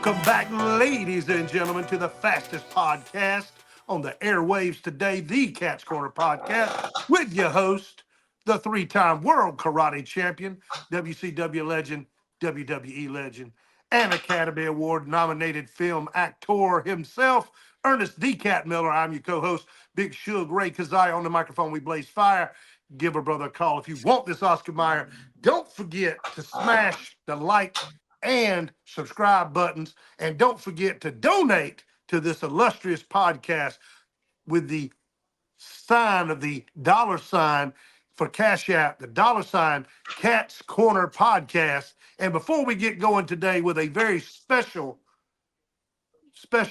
Welcome back, ladies and gentlemen, to the fastest podcast on the airwaves today, the Cat's Corner podcast, with your host, the three-time world karate champion, WCW legend, WWE legend, and Academy Award nominated film actor himself, Ernest the Cat Miller. I'm your co-host, Big Shug, Keziah on the microphone. We blaze fire. Give a brother a call if you want this Oscar Mayer. Don't forget to smash the like and subscribe buttons. And don't forget to donate to this illustrious podcast with the sign of the $ for Cash App, the $ Cat's Corner Podcast. And before we get going today with a very special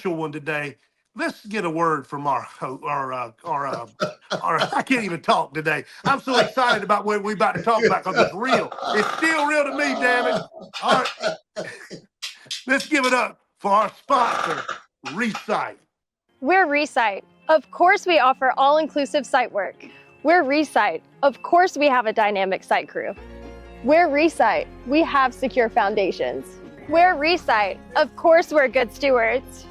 one today, let's get a word from our I can't even talk today. I'm so excited about what we're about to talk about because it's real. It's still real to me, damn it. All right. Let's give it up for our sponsor, Recite. We're Recite. Of course we offer all-inclusive site work. We're Recite. Of course we have a dynamic site crew. We're Recite. We have secure foundations. We're Recite. Of course we're good stewards.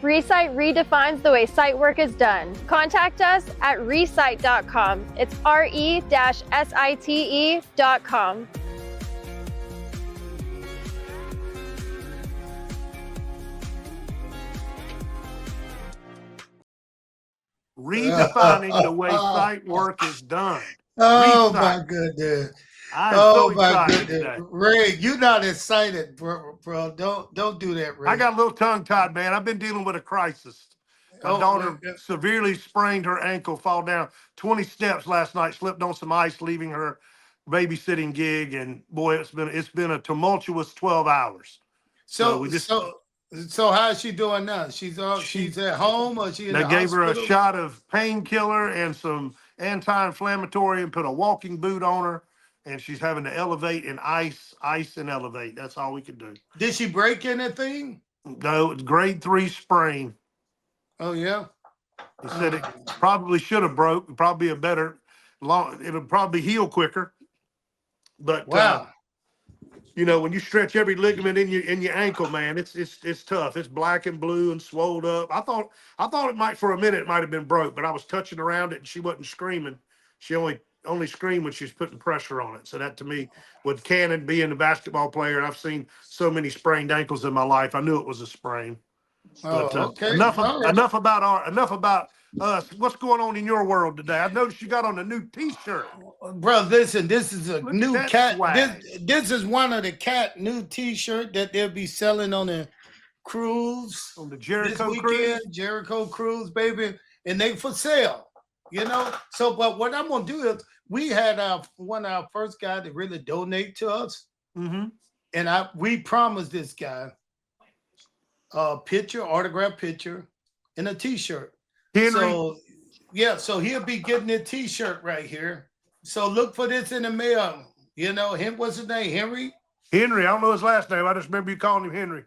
Recite redefines the way site work is done. Contact us at recite.com. It's re-site.com. Redefining the way site work is done. Oh Recite. my goodness. I'm so my excited goodness. today. Ray, you're not excited, bro. Don't do that, Ray. I got a little tongue-tied, man. I've been dealing with a crisis. My daughter severely sprained her ankle, fall down 20 steps last night, slipped on some ice, leaving her babysitting gig, and boy, it's been a tumultuous 12 hours. So how's she doing now? She's at home, or she in the They gave her a hospital? shot of painkiller and some anti-inflammatory and put a walking boot on her, and she's having to elevate and ice and elevate. That's all we could do. Did she break anything? No, it's grade 3 sprain. Oh yeah. He said it probably should have broke. Probably it'll probably heal quicker. But wow. When you stretch every ligament in your ankle, man, it's tough. It's black and blue and swelled up. I thought it might for a minute it might have been broke, but I was touching around it and she wasn't screaming. She only screamed when she was putting pressure on it. So that to me, with Cannon being a basketball player, and I've seen so many sprained ankles in my life, I knew it was a sprain. But okay. enough about us. What's going on in your world today? I noticed you got on a new T-shirt. Bro, listen, this is a new cat. Swag. This is one of the cat new T-shirt that they'll be selling on the cruise. On the Jericho this cruise? weekend, Jericho cruise, baby. And they for sale, So, but what I'm going to do is we had one of our first guys to really donate to us. Mm-hmm. And we promised this guy a picture, autograph picture, and a T-shirt. Henry. So he'll be getting a T-shirt right here. So look for this in the mail. Him, what's his name? Henry? Henry, I don't know his last name. I just remember you calling him Henry.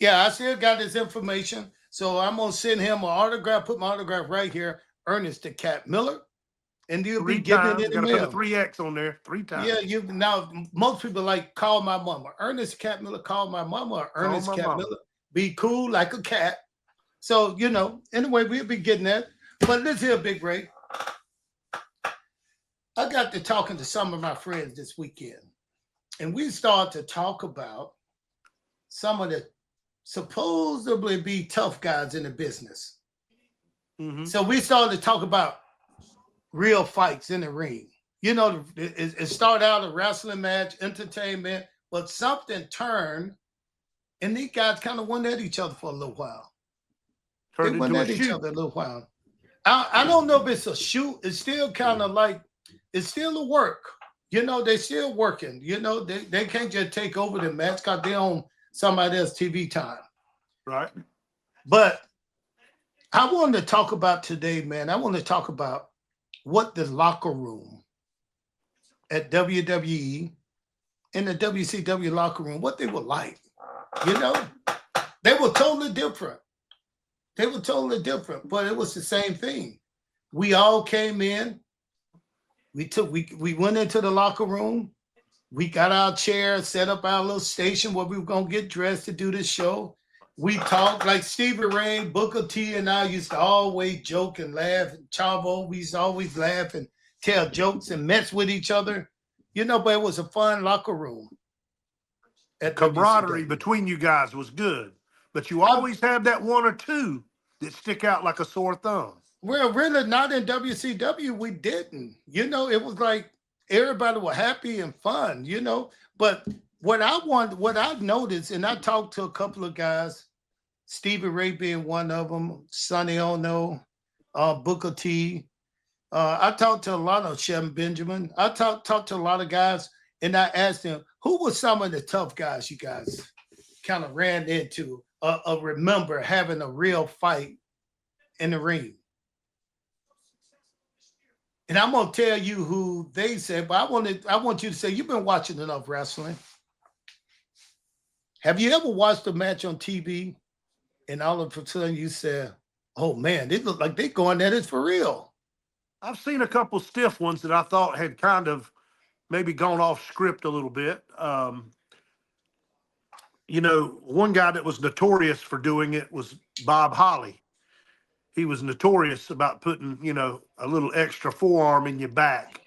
Yeah, I still got his information. So I'm going to send him an autograph, put my autograph right here, Ernest the Cat Miller. And you'll be getting it in the mail. Put a 3X on there 3 times. Yeah, now most people call my mama. Ernest the Cat Miller, call my mama, or Ernest Cat Miller. Be cool like a cat. So, anyway, we'll be getting that. But let's hear Big Ray. I got to talking to some of my friends this weekend, and we started to talk about some of the supposedly be tough guys in the business. Mm-hmm. So we started to talk about real fights in the ring. It started out a wrestling match, entertainment, but something turned, and these guys kind of went at each other for a little while. They went at each other a little while. I don't know if it's a shoot. It's still kind of it's still a work. They're still working. They can't just take over the match because they own somebody else's TV time. Right. But I wanted to talk about today, man. I want to talk about what the locker room at WWE and the WCW locker room, what they were like. They were totally different. But it was the same thing. We all came in. We went into the locker room. We got our chairs, set up our little station where we were going to get dressed to do this show. We talked like Stevie Ray, Booker T, and I used to always joke and laugh. Chavo, we used to always laugh and tell jokes and mess with each other. You know, but it was a fun locker room at Camaraderie WCW. between you guys was good, but you I, always have that one or two that stick out like a sore thumb. well, really, not in WCW. We didn't. You know, it was like everybody was happy and fun. You know, but what I've noticed, and I talked to a couple of guys, Stevie Ray being one of them, Sonny Ono, Booker T. I talked to a lot of Shem Benjamin. I talked to a lot of guys, and I asked them, who were some of the tough guys you guys kind of ran into, remember having a real fight in the ring? And I'm gonna tell you who they said, but I want you to say, you've been watching enough wrestling. Have you ever watched a match on TV and all of a sudden you said, oh man, they look like they're going at it for real? I've seen a couple stiff ones that I thought had kind of maybe gone off script a little bit. You know, one guy that was notorious for doing it was Bob Holly. He was notorious about putting, you know, a little extra forearm in your back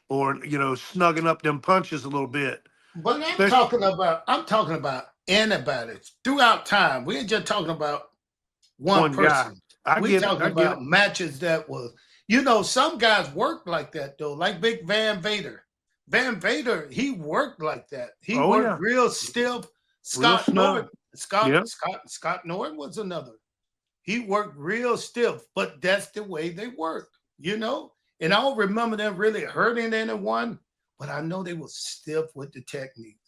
or, you know, snugging up them punches a little bit. But I'm talking about antibodies throughout time. We ain't just talking about one person. We're talking about matches that was, you know, some guys worked like that though, like Big Van Vader. Van Vader, he worked like that. He worked real stiff. Scott Norton was another. He worked real stiff, but that's the way they worked, you know? And I don't remember them really hurting anyone, but I know they were stiff with the technique.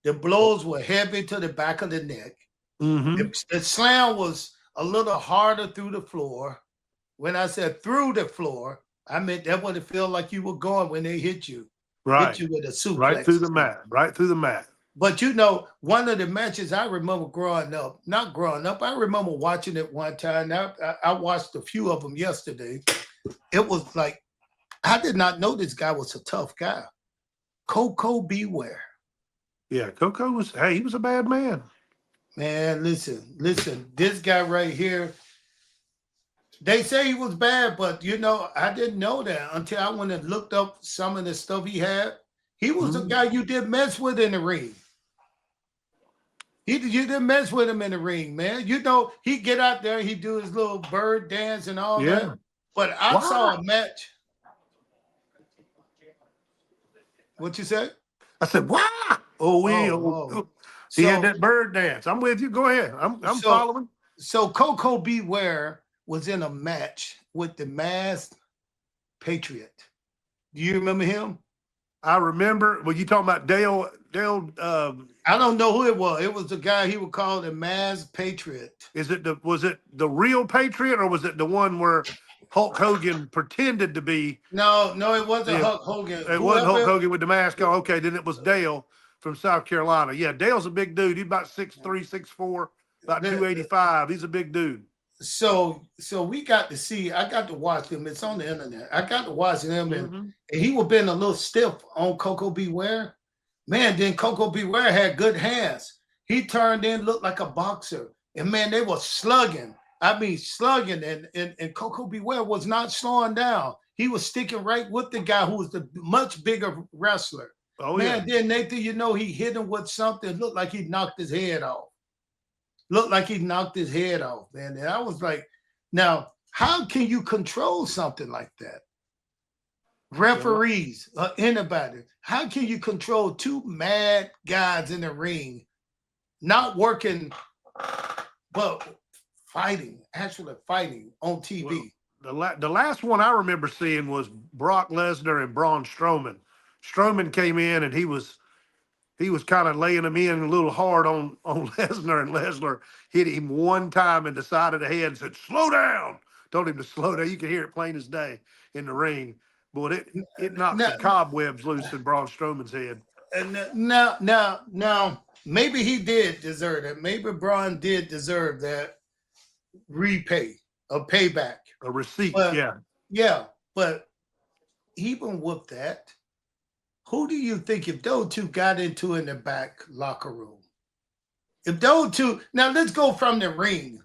The blows were heavy to the back of the neck. Mm-hmm. The slam was a little harder through the floor. When I said through the floor, I meant that would feel like you were going when they hit you. Right. Hit you with a suplex. Right through the mat. Right through the mat. But you know, one of the matches I remember not growing up, I remember watching it one time. I watched a few of them yesterday. It was like, I did not know this guy was a tough guy. Coco Beware. Yeah, Coco he was a bad man. Man, listen, this guy right here, they say he was bad, but you know, I didn't know that until I went and looked up some of the stuff he had. He was a guy you did mess with in the ring. You didn't mess with him in the ring, man. You know, he get out there, he do his little bird dance and all that. But I saw a match. What you said? I said, wow. He had that bird dance. I'm with you. Go ahead. I'm following. So Coco Beware was in a match with the Masked Patriot. Do you remember him? I remember. Well, you talking about Dale? I don't know who it was. It was the guy he would call the Masked Patriot. Was it the real Patriot, or was it the one where Hulk Hogan pretended to be? No, it wasn't Hulk Hogan. It wasn't Hulk Hogan with the mask on. Okay, then it was Dale from South Carolina. Yeah, Dale's a big dude. He's about 6'3", 6'4", about 285. He's a big dude. So we got to see. I got to watch him. It's on the internet. I got to watch him, and he was being a little stiff on Coco Beware. Man, then Coco Beware had good hands. He turned in, looked like a boxer, and man, they were slugging. I mean, slugging, and Coco Beware was not slowing down. He was sticking right with the guy who was the much bigger wrestler. Oh, man, then Nathan, you know, he hit him with something. Looked like he knocked his head off. Man. And I was like, now, how can you control something like that? Referees, anybody. How can you control two mad guys in the ring, not working, but actually fighting on TV? Well, the last one I remember seeing was Brock Lesnar and Braun Strowman. Strowman came in and he was kind of laying him in a little hard on Lesnar, and Lesnar hit him one time in the side of the head and said, slow down. Told him to slow down. You can hear it plain as day in the ring. But it knocked the cobwebs loose in Braun Strowman's head. Now, maybe he did deserve it. Maybe Braun did deserve that payback. A receipt, Yeah, but even with that, who do you think if those two got into in the back locker room? If those two, now let's go from the ring.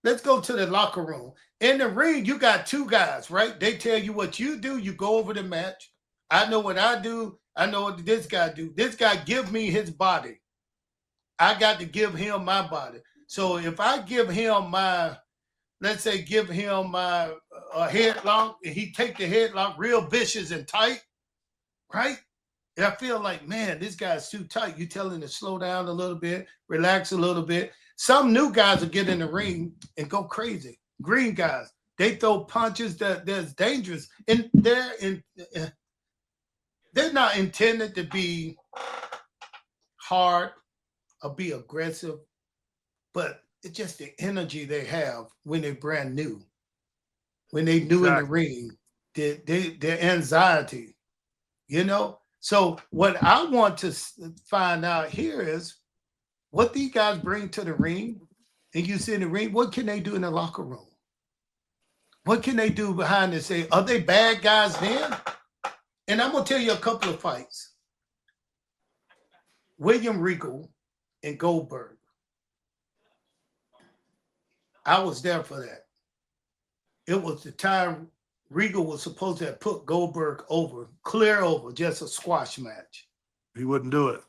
Let's go to the locker room. In the ring, you got two guys, right? They tell you what you do. You go over the match. I know what I do. I know what this guy do. This guy give me his body. I got to give him my body. So if I give him my, let's say, give him my headlock, and he take the headlock real vicious and tight, right? And I feel like, man, this guy's too tight. You tell him to slow down a little bit, relax a little bit. Some new guys will get in the ring and go crazy. Green guys, they throw punches that's dangerous, and they're not intended to be hard or be aggressive, but it's just the energy they have when they're brand new, when they new in the ring, their anxiety, you know. So what I want to find out here is what these guys bring to the ring, and you see in the ring, what can they do in the locker room? What can they do behind the scenes? Are they bad guys then? And I'm going to tell you a couple of fights. William Regal and Goldberg. I was there for that. It was the time Regal was supposed to have put Goldberg over, clear over, just a squash match. He wouldn't do it.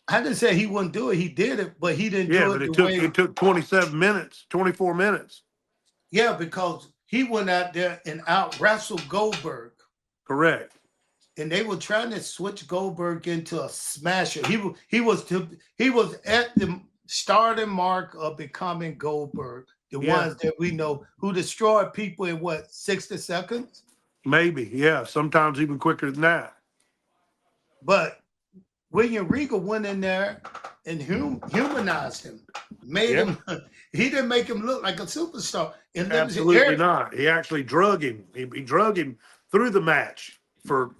I didn't say he wouldn't do it. He did it, but he didn't do it. Yeah, but it took 27 minutes, 24 minutes. Yeah, because he went out there and out wrestled Goldberg. Correct. And they were trying to switch Goldberg into a smasher. He was at the starting mark of becoming Goldberg, the ones that we know who destroyed people in what, 60 seconds? Maybe, yeah. Sometimes even quicker than that. But William Regal went in there and humanized him, made him. He didn't make him look like a superstar. And absolutely not. He actually drug him. He drug him through the match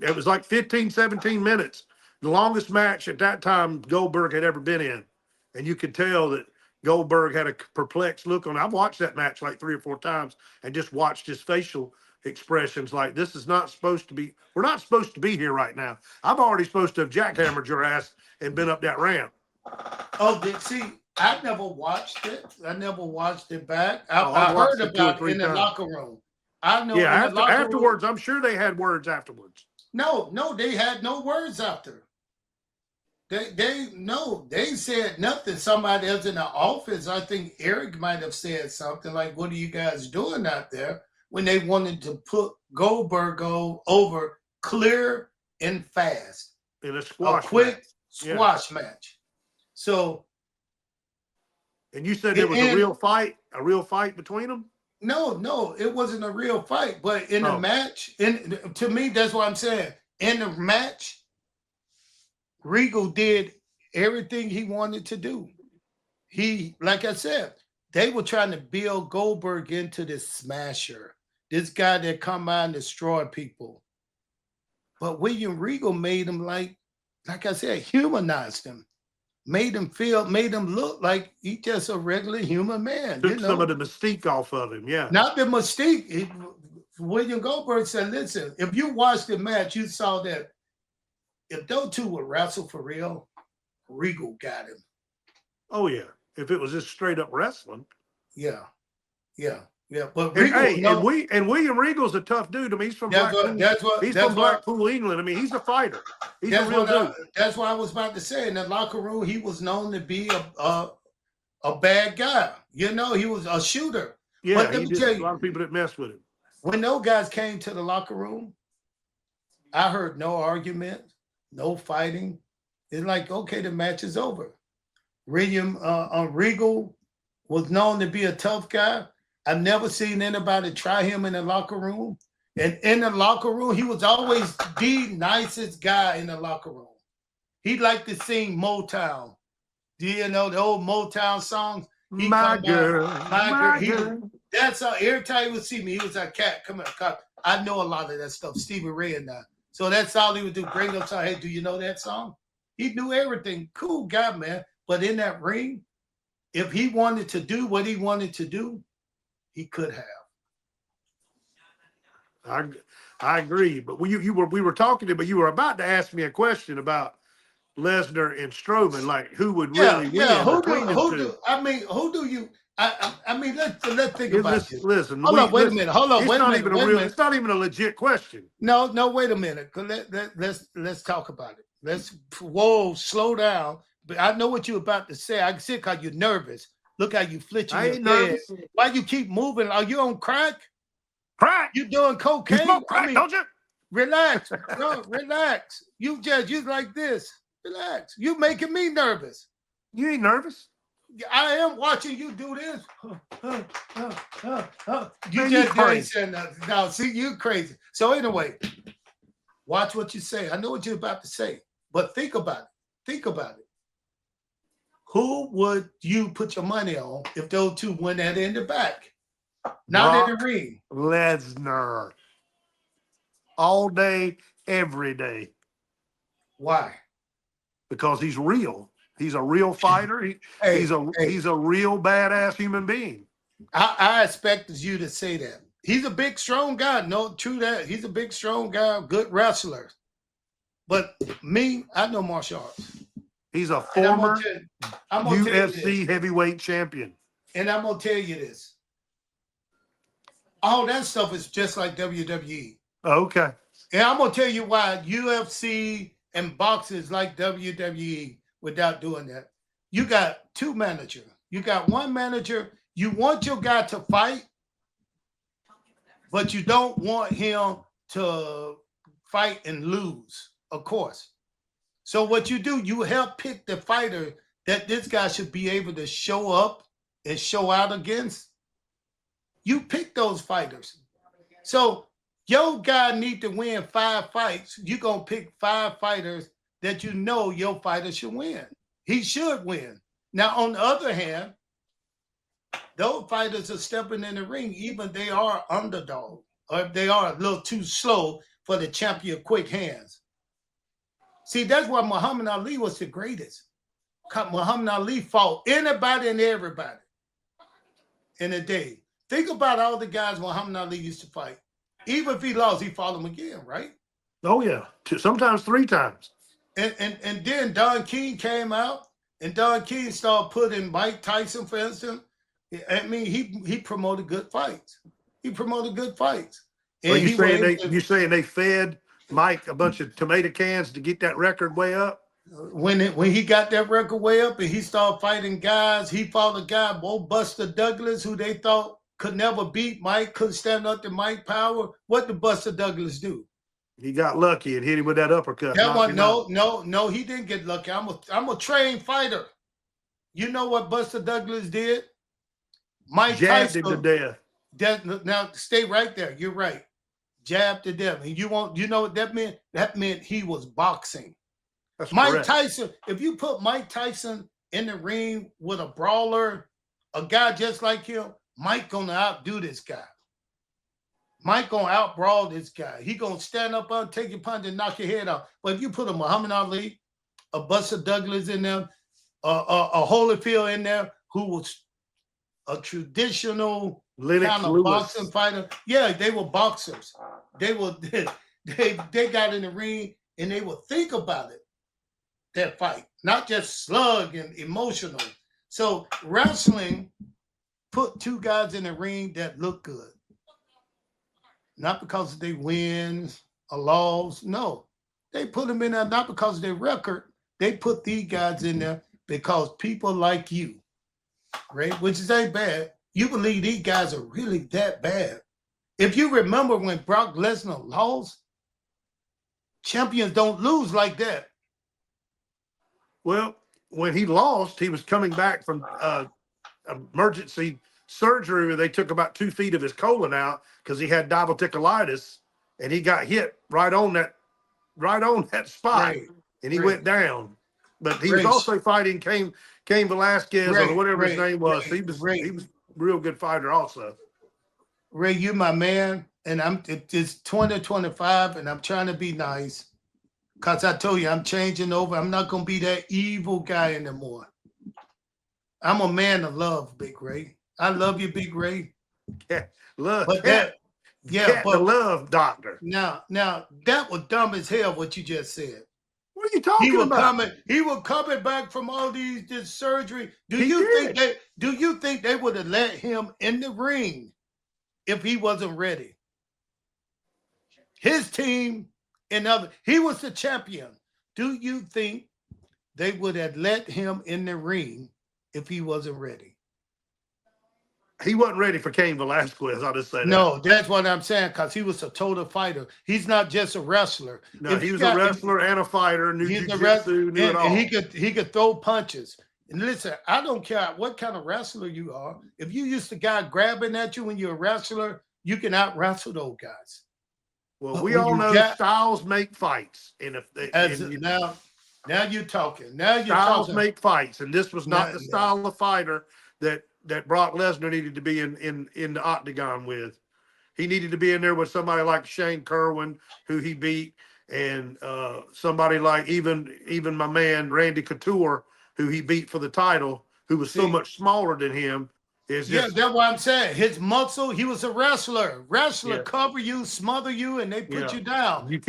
it was like 15, 17 minutes. The longest match at that time Goldberg had ever been in. And you could tell that Goldberg had a perplexed look on. I've watched that match like 3 or 4 times and just watched his facial expressions like, this is not supposed to be, we're not supposed to be here right now. I'm already supposed to have jackhammered your ass and been up that ramp. Oh, see, I never watched it. I never watched it back. I heard about it in the locker room. I know. Yeah, afterwards, I'm sure they had words afterwards. No, they had no words after. They said nothing. Somebody else in the office, I think Eric might have said something like, "What are you guys doing out there?" When they wanted to put Goldberg over clear and fast in a quick squash match. So, and you said there was a real fight between them? No, it wasn't a real fight. But in the match, to me, that's what I'm saying. In the match, Regal did everything he wanted to do. Like I said, they were trying to build Goldberg into this smasher, this guy that come out and destroy people. But William Regal made him like I said, humanized him. Made him look like he's just a regular human man. Took some of the mystique off of him, yeah. Not the mystique. William Goldberg said, listen, if you watched the match, you saw that if those two would wrestle for real, Regal got him. Oh, yeah. If it was just straight up wrestling. Yeah. But Regal, and William Regal's a tough dude. I mean, he's from Blackpool, England. I mean, he's a fighter. He's a real dude. That's what I was about to say. In the locker room, he was known to be a bad guy. You know, he was a shooter. Yeah, but let me tell you, a lot of people that mess with him. When those guys came to the locker room, I heard no argument, no fighting. It's like, okay, the match is over. William Regal was known to be a tough guy. I've never seen anybody try him in the locker room. And in the locker room, he was always the nicest guy in the locker room. He liked to sing Motown. Do you know the old Motown songs? My girl. That's how every time he would see me, he was like, "Cat, come here, come." I know a lot of that stuff, Stevie Ray and that. So that's all he would do. Bring up, hey, do you know that song? He knew everything. Cool guy, man. But in that ring, if he wanted to do what he wanted to do, he could have. I agree, but we were talking, but you were about to ask me a question about Lesnar and Strowman, like who would Yeah, really yeah. win between them two. Who do you? I mean, let's think about this. Listen, Hold up, wait a minute. Hold up, it's wait a not minute. even a Wait a real. minute. It's not even a legit question. No, no, wait a minute. Let's talk about it. Whoa, slow down. But I know what you're about to say. I can see how you're nervous. Look how you fletching I your ain't head. nervous. Why you keep moving? Are you on crack? Crack. You doing cocaine? You smoke crack, don't you? Relax. No, relax. You like this. Relax. You making me nervous. You ain't nervous. I am watching you do this. You Man, just you ain't saying nothing. Now, see, you crazy. So anyway, watch what you say. I know what you're about to say, but think about it. Think about it. Who would you put your money on if those two went at it in the back? Not in the ring. Lesnar. All day, every day. Why? Because he's real. He's a real fighter. He's a real badass human being. I expected you to say that. He's a big, strong guy. No, true that. He's a big, strong guy, good wrestler. But me, I know martial arts. He's a former UFC heavyweight champion. And I'm going to tell you this. All that stuff is just like WWE. Okay. And I'm going to tell you why UFC and boxing is like WWE without doing that. You got two managers. You got one manager. You want your guy to fight, but you don't want him to fight and lose, of course. So what you do, you help pick the fighter that this guy should be able to show up and show out against. You pick those fighters. So your guy need to win 5 fights. You're going to pick 5 fighters that you know your fighter should win. He should win. Now, on the other hand, those fighters are stepping in the ring, even they are underdog, or they are a little too slow for the champion quick hands. See, that's why Muhammad Ali was the greatest. Muhammad Ali fought anybody and everybody in a day. Think about all the guys Muhammad Ali used to fight. Even if he lost, he fought him again, right? Oh, yeah. Sometimes 3 times. And then Don King came out, and Don King started putting Mike Tyson, for instance. I mean, he promoted good fights. He promoted good fights. And Are you saying they fed Mike a bunch of tomato cans to get that record way up? When he got that record way up and he started fighting guys, he fought a guy, Buster Douglas, who they thought could never beat Mike, couldn't stand up to Mike Power. What did Buster Douglas do? He got lucky and hit him with that uppercut. That one, no, he didn't get lucky. I'm a trained fighter. You know what Buster Douglas did? Mike jabbed Tyson him to death. Now stay right there. You're right. Jabbed to death. And you know what that meant? That meant he was boxing. That's Mike correct. Tyson, if you put Mike Tyson in the ring with a brawler, a guy just like him, Mike gonna outdo this guy. Mike gonna out-brawl this guy. He gonna stand up and take your punch and knock your head off. But if you put a Muhammad Ali, a Buster Douglas in there, a Holyfield in there, who was a traditional kind of boxing fighter. Yeah, they were boxers. They got in the ring and they would think about it, that fight, not just slug and emotional. So wrestling put 2 guys in the ring that look good. Not because they win or loss. No, they put them in there not because of their record. They put these guys in there because people like you, right? Which is ain't bad. You believe these guys are really that bad. If you remember when Brock Lesnar lost, champions don't lose like that. Well, when he lost, he was coming back from emergency surgery where they took about 2 feet of his colon out because he had diverticulitis, and he got hit right on that spot, Right. And he went down. But he was also fighting Cain Velasquez or whatever his name was. He was a real good fighter also. Ray, you my man, and it's 2025, and I'm trying to be nice because I told you I'm changing over. I'm not gonna be that evil guy anymore. I'm a man of love, Big Ray. I love you, Big Ray. Yeah, love. But the love doctor. Now that was dumb as hell what you just said. What What are you talking about? He was coming back from all this surgery. Do He you think they would have let him in the ring if he wasn't ready? His team and other, he was the champion. Do you think they would have let him in the ring if he wasn't ready? He wasn't ready for Cain Velasquez. I'll just say that. No, that's what I'm saying, because he was a total fighter. He's not just a wrestler. No, he was a wrestler and a fighter, knew jiu-jitsu, knew it all. And he could throw punches. And listen, I don't care what kind of wrestler you are. If you used to guy grabbing at you when you're a wrestler, you can out wrestle those guys. Well, we all know styles make fights. And if they now you're talking. Now you're styles talking. make fights, and this was not the style of fighter that Brock Lesnar needed to be in the octagon with. He needed to be in there with somebody like Shane Kerwin, who he beat, and somebody like even my man Randy Couture, who he beat for the title, who was so much smaller than him. That's what I'm saying. His muscle, he was a wrestler. Cover you, smother you, and they put you down.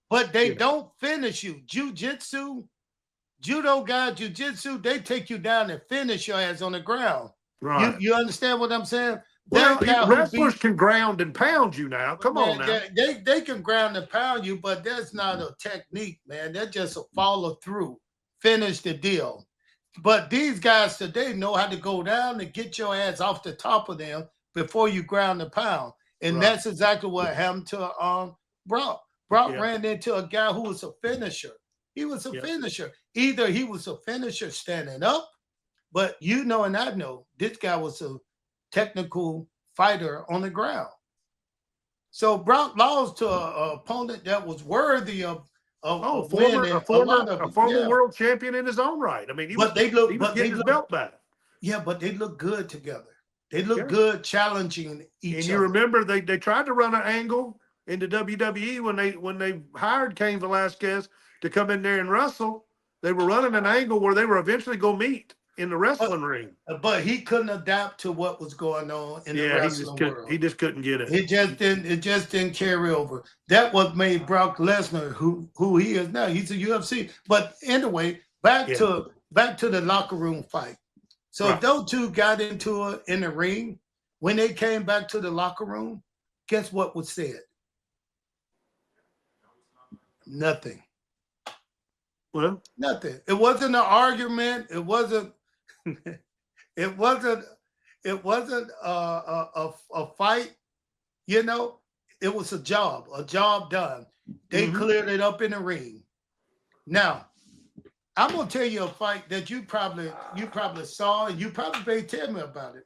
But they don't finish you. Jiu-jitsu, judo guy, jiu-jitsu, they take you down and finish your ass on the ground. Right. You understand what I'm saying? Well, wrestlers can ground and pound you now. Come on now. They can ground and pound you, but that's not a technique, man. That's just a follow through. Finish the deal. But these guys today know how to go down and get your ass off the top of them before you ground the pound. And that's exactly what happened to Brock. Brock ran into a guy who was a finisher. He was a finisher. Either he was a finisher standing up, but you know and I know this guy was a technical fighter on the ground. So Brock lost to an opponent that was worthy of a former world champion in his own right. I mean, he was getting his belt back. Yeah, but they look good together. They look good challenging each other. And you remember they tried to run an angle into WWE when they hired Cain Velasquez to come in there and wrestle. They were running an angle where they were eventually going to meet in the wrestling ring. But he couldn't adapt to what was going on in the wrestling world. He just couldn't get it. It just didn't carry over. That what made Brock Lesnar who he is now. He's a UFC. But anyway, back to the locker room fight. So if those two got into it in the ring, when they came back to the locker room, guess what was said? Nothing. Well, nothing. It wasn't an argument. It wasn't. It wasn't a fight. You know, it was a job done. They cleared it up in the ring. Now, I'm gonna tell you a fight that you probably saw, and you probably may tell me about it.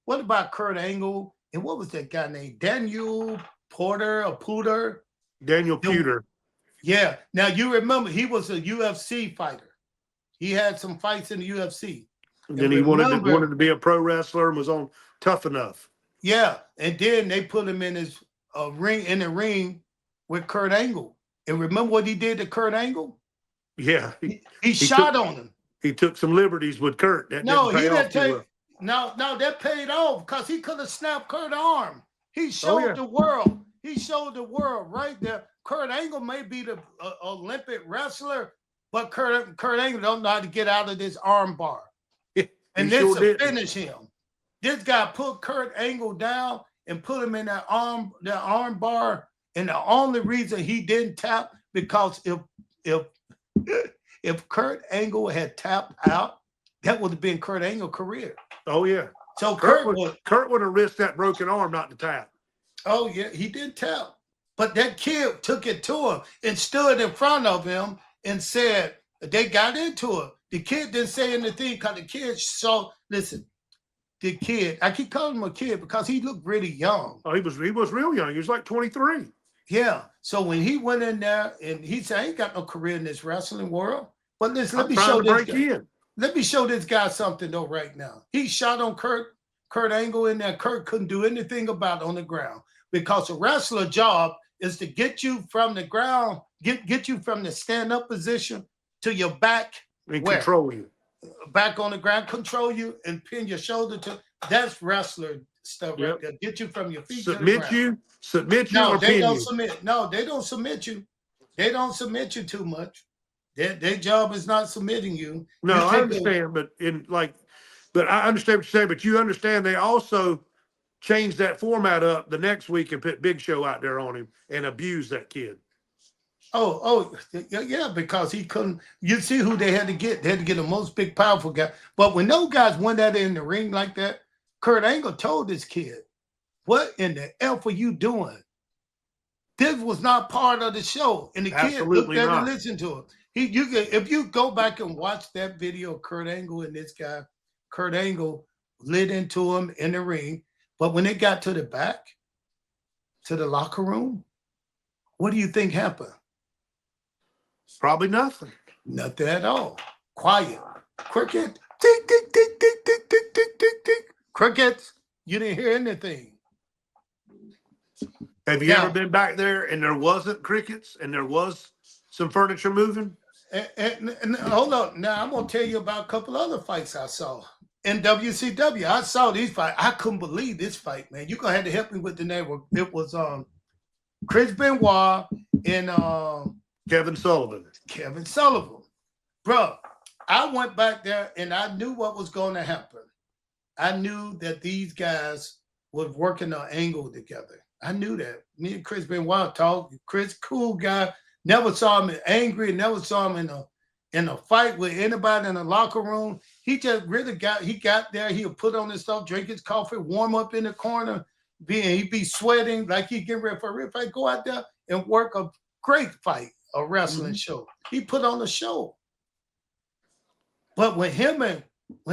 What about Kurt Angle and what was that guy named Daniel Puder? Daniel Puder. Yeah. Now you remember he was a UFC fighter. He had some fights in the UFC. And then he wanted to be a pro wrestler and was on Tough Enough. Yeah. And then they put him in his the ring with Kurt Angle. And remember what he did to Kurt Angle? Yeah. He shot on him. He took some liberties with Kurt. That paid off because he could have snapped Kurt's arm. He showed the world. He showed the world right there. Kurt Angle may be the Olympic wrestler, but Kurt Angle don't know how to get out of this arm bar. And this will finish him. This guy put Kurt Angle down and put him in that arm bar. And the only reason he didn't tap, because if Kurt Angle had tapped out, that would have been Kurt Angle's career. Oh yeah. So Kurt would have risked that broken arm not to tap. Oh yeah, he didn't tap. But that kid took it to him and stood in front of him and said, they got into it. The kid didn't say anything because the kid saw, listen, the kid, I keep calling him a kid because he looked really young. Oh, he was real young. He was like 23. Yeah. So when he went in there and he said, I ain't got no career in this wrestling world. But listen, let me show this guy something though right now. He shot on Kurt Angle in there. Kurt couldn't do anything about it on the ground because a wrestler job is to get you from the ground, get you from the stand-up position to your back. And control you. Back on the ground, control you, and pin your shoulder to. That's wrestler stuff right there. Get you from your feet submit to the ground. Submit you, No, or they pin don't you. submit. No, they don't submit you. They don't submit you too much. Their job is not submitting you. No, You I take understand, but I understand what you're saying. But you understand they also changed that format up the next week and put Big Show out there on him and abused that kid. Yeah, because he couldn't. You see who they had to get? They had to get the most big, powerful guy. But when those guys went out in the ring like that, Kurt Angle told this kid, "What in the F are you doing? This was not part of the show." And the kid looked at it and listened to it. If you go back and watch that video of Kurt Angle and this guy, Kurt Angle lit into him in the ring. But when it got to the back, to the locker room, what do you think happened? Probably nothing. Nothing at all. Quiet. Cricket. Tick, tick, tick, tick, tick, tick, tick, tick, tick. Crickets. You didn't hear anything. Have you ever been back there and there wasn't crickets and there was some furniture moving? And hold on. Now I'm gonna tell you about a couple other fights I saw in WCW. I saw these fights. I couldn't believe this fight, man. You're gonna have to help me with the name. It was Chris Benoit and Kevin Sullivan. Kevin Sullivan. Bro, I went back there and I knew what was going to happen. I knew that these guys were working an angle together. I knew that. Me and Chris Benoit talked. Chris, cool guy. Never saw him angry. Never saw him in a fight with anybody in the locker room. He just really got there. He would put on his stuff, drink his coffee, warm up in the corner. He'd be sweating like he'd get ready for a real fight. Go out there and work a great fight, a wrestling show. He put on a show. But when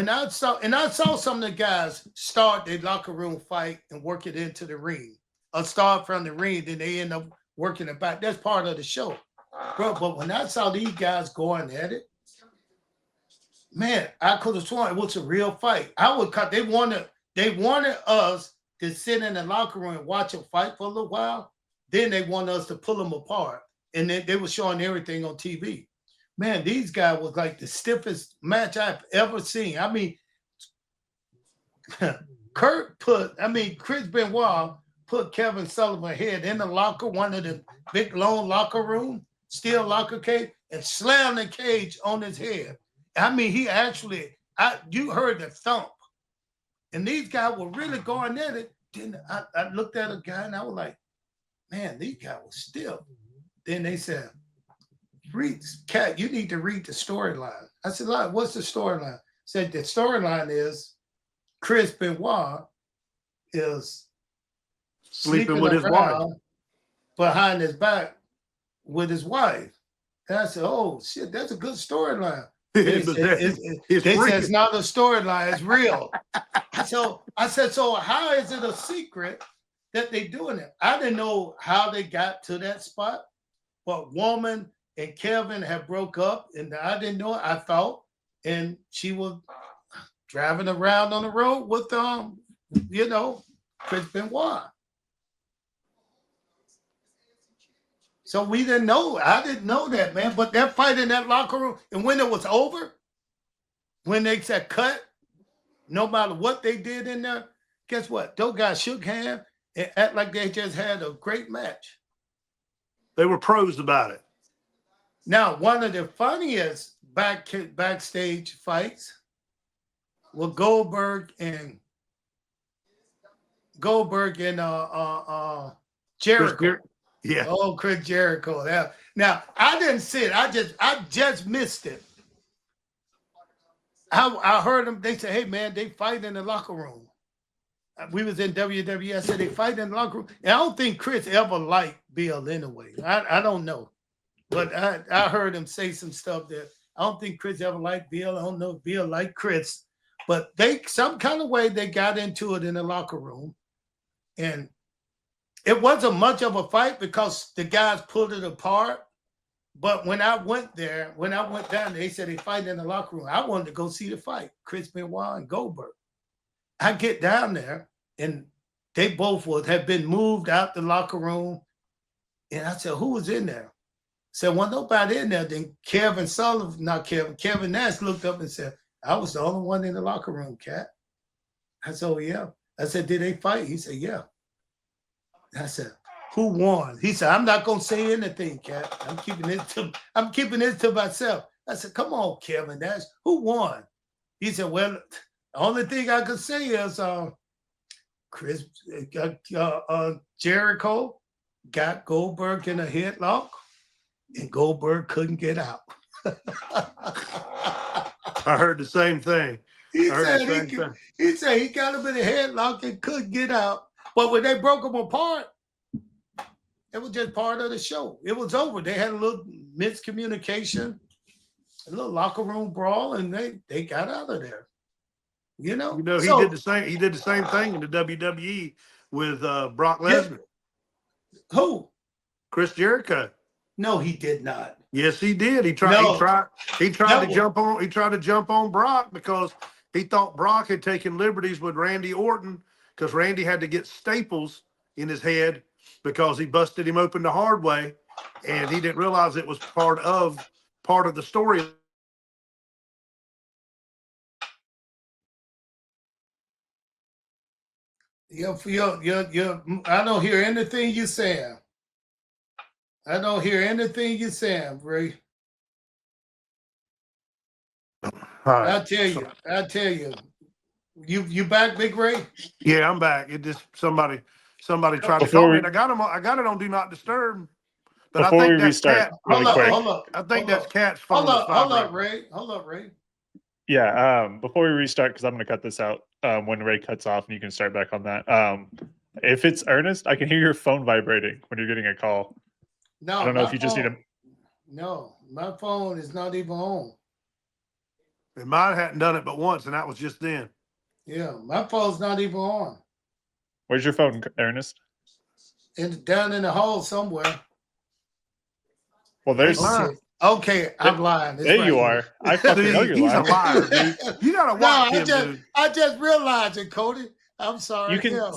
I saw some of the guys start their locker room fight and work it into the ring. Or start from the ring, then they end up working it back. That's part of the show. Bro, but when I saw these guys going at it, man, I could have sworn it was a real fight. They wanted us to sit in the locker room and watch them fight for a little while. Then they wanted us to pull them apart. And they were showing everything on TV. Man, these guys was like the stiffest match I've ever seen. I mean, Chris Benoit put Kevin Sullivan head in the locker, one of the big long locker room, steel locker cage, and slammed the cage on his head. I mean, you heard the thump. And these guys were really going at it. Then I looked at a guy and I was like, man, these guys were stiff. Then they said, Cat, you need to read the storyline. I said, what's the storyline? Said the storyline is Chris Benoit is sleeping with his wife behind his back with his wife. And I said, oh shit, that's a good storyline. They said it's not a storyline, it's real. So I said, so how is it a secret that they doing it? I didn't know how they got to that spot, but Woman and Kevin had broke up, and I didn't know it, I thought, and she was driving around on the road with Chris Benoit. So we didn't know. I didn't know that, man. But that fight in that locker room, and when it was over, when they said cut, no matter what they did in there, guess what? Those guys shook hands and act like they just had a great match. They were pros about it. Now, one of the funniest backstage fights was Goldberg and Jericho. Yeah. Oh, Chris Jericho. Now, I didn't see it. I just missed it. I heard them. They said, hey, man, they fight in the locker room. We was in WWE. I said, they fight in the locker room. And I don't think Chris ever liked Bill anyway. I don't know. But I heard him say some stuff that I don't think Chris ever liked Bill. I don't know if Bill liked Chris. But some kind of way they got into it in the locker room. And it wasn't much of a fight because the guys pulled it apart. But when I went down, they said they fight in the locker room. I wanted to go see the fight, Chris Benoit and Goldberg. I get down there, and they both had been moved out the locker room. And I said, who was in there? I said, well, nobody in there. Then Kevin Nash looked up and said, I was the only one in the locker room, Cat. I said, oh, yeah. I said, did they fight? He said, yeah. I said, who won. He said, I'm not gonna say anything, Cat. I'm keeping this to myself. I said, come on, Kevin Nash. Who won? He said, well, the only thing I could say is Jericho got Goldberg in a headlock, and Goldberg couldn't get out. I heard the same thing. He said he got him in a headlock and couldn't get out. But when they broke him apart, it was just part of the show. It was over. They had a little miscommunication, a little locker room brawl, and they got out of there. You know, he did the same. He did the same thing in the WWE with Brock Lesnar. Who? Chris Jericho. No, he did not. Yes, he did. He tried to jump on Brock because he thought Brock had taken liberties with Randy Orton because Randy had to get staples in his head because he busted him open the hard way, and he didn't realize it was part of the story. I don't hear anything you saying. I don't hear anything you saying, Ray. Right. I'll tell you. You back, Big Ray? Yeah, I'm back. It just somebody tried to call me, and I got it on Do Not Disturb. But Before I think we restart, hold up. I think that's Cat's phone. Hold up, Ray. Yeah, before we restart, because I'm going to cut this out when Ray cuts off, and you can start back on that. If it's Ernest, I can hear your phone vibrating when you're getting a call. No, I don't know if you just need to. No, my phone is not even on. And mine hadn't done it but once, and that was just then. Yeah, my phone's not even on. Where's your phone, Ernest? Down in the hall somewhere. Well, there's. Okay, I'm lying. There you are. I fucking know you're He's lying. a liar, dude. You gotta watch him, dude. I just realized it, Cody. I'm sorry. You can.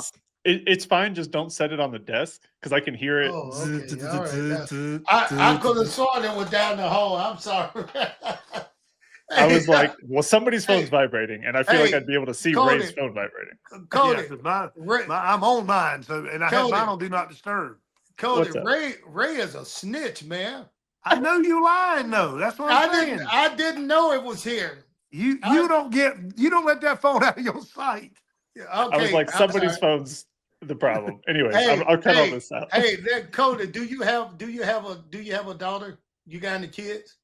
It's fine. Just don't set it on the desk because I can hear it. Oh, okay. All right. I could have sworn it was down the hall. I'm sorry. I was like, well, somebody's phone's vibrating, and I feel like I'd be able to see Cody, Ray's phone vibrating. Cody, I'm on mine, and I have mine on Do Not Disturb. Cody, Ray is a snitch, man. I know you lying though. That's what I'm saying. I didn't know it was here. You don't let that phone out of your sight. Okay, I was like, somebody's phone's the problem. Anyway, I'll cut all this out. Hey, Cody, do you have a daughter? You got any kids?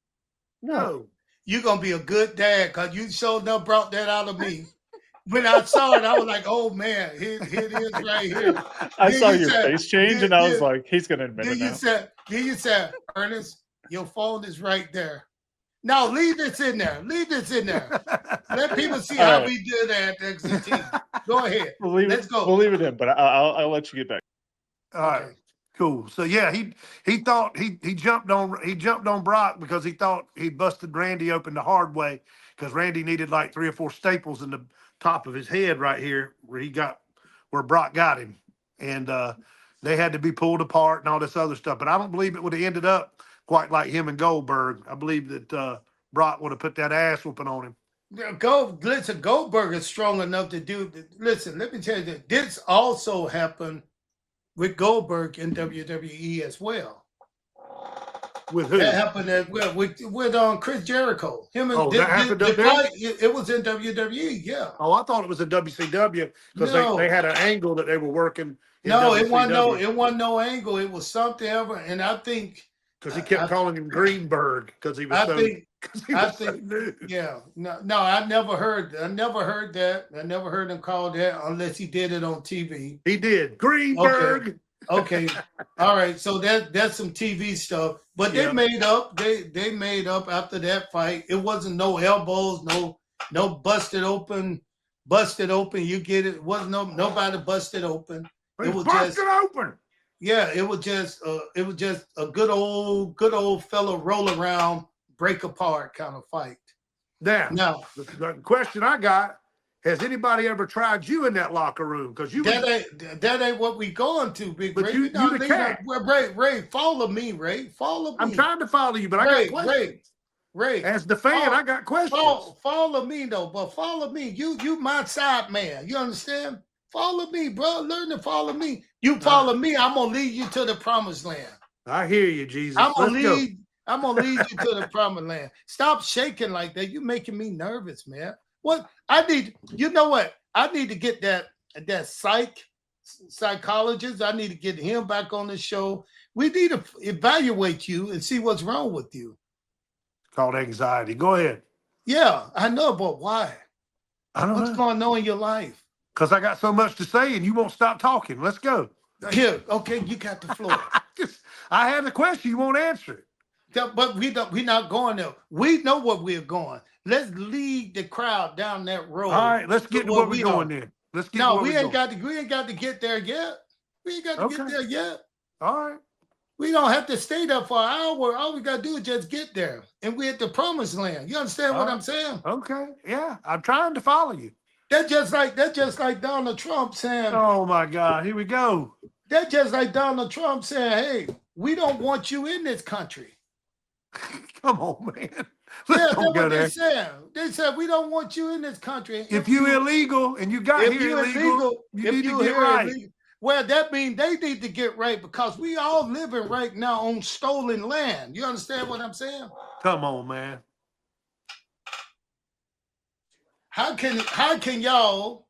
No. You're gonna be a good dad because you sure enough brought that out of me. When I saw it, I was like, "Oh man, here it is right here." I saw your face change, and I was like, "He's gonna admit it now." You said, Ernest, your phone is right there. No, leave this in there. Let people see how we did at NXT. Go ahead. Let's go. We'll leave it in, but I'll let you get back. All right. Cool. So yeah, he thought he jumped on Brock because he thought he busted Randy open the hard way because Randy needed like 3 or 4 staples in the top of his head right here where Brock got him, and they had to be pulled apart and all this other stuff. But I don't believe it would have ended up quite like him and Goldberg. I believe that Brock would have put that ass whooping on him. Listen, Goldberg is strong enough to do. Listen, let me tell you that this also happened with Goldberg in WWE as well. With who? That happened with Chris Jericho. Him and it was in WWE, yeah. Oh, I thought it was in WCW because they had an angle that they were working. No, it wasn't no angle. It was something ever, and I think because he kept calling him Greenberg because he was so new. Yeah. No, I never heard that. I never heard him call that unless he did it on TV. He did. Greenberg. Okay. All right. So that's some TV stuff. But they made up. They made up after that fight. It wasn't no elbows, no busted open. You get it. It wasn't nobody busted open. It was busted open. Yeah, it was just a good old fellow roll around, break apart kind of fight. Now the question I got: has anybody ever tried you in that locker room? Because that ain't what we going to, Big but Ray. You the cat. Ray, follow me, Ray. Follow me. I'm trying to follow you, but I got questions. Ray, as the fan, I got questions. Follow me though, but follow me. You my side man. You understand? Follow me, bro. Learn to follow me. You follow me, I'm gonna lead you to the promised land. I hear you, Jesus. I'm Let's go. gonna lead you to the promised land. Stop shaking like that. You're making me nervous, man. What I need, you know what? I need to get that psychologist. I need to get him back on the show. We need to evaluate you and see what's wrong with you. It's called anxiety. Go ahead. Yeah, I know, but why? I don't What's know. going on in your life? Because I got so much to say and you won't stop talking. Let's go. Here, okay, you got the floor. I have the question. You won't answer it. But we're not going there. We know where we're going. Let's lead the crowd down that road. All right, let's get to where we're going then. Let's get to where we ain't got to get there yet. We ain't got to get there yet. All right. We don't have to stay there for an hour. All we got to do is just get there. And we're at the promised land. You understand what I'm saying? Okay. Yeah. I'm trying to follow you. That's just like Donald Trump saying, oh my God, here we go. That's just like Donald Trump saying, hey, we don't want you in this country. Come on, man. That's what they said. They said, we don't want you in this country. If you're illegal and you got here illegal, you need to get right. Illegal, well, that means they need to get right because we all living right now on stolen land. You understand what I'm saying? Come on, man. How can y'all?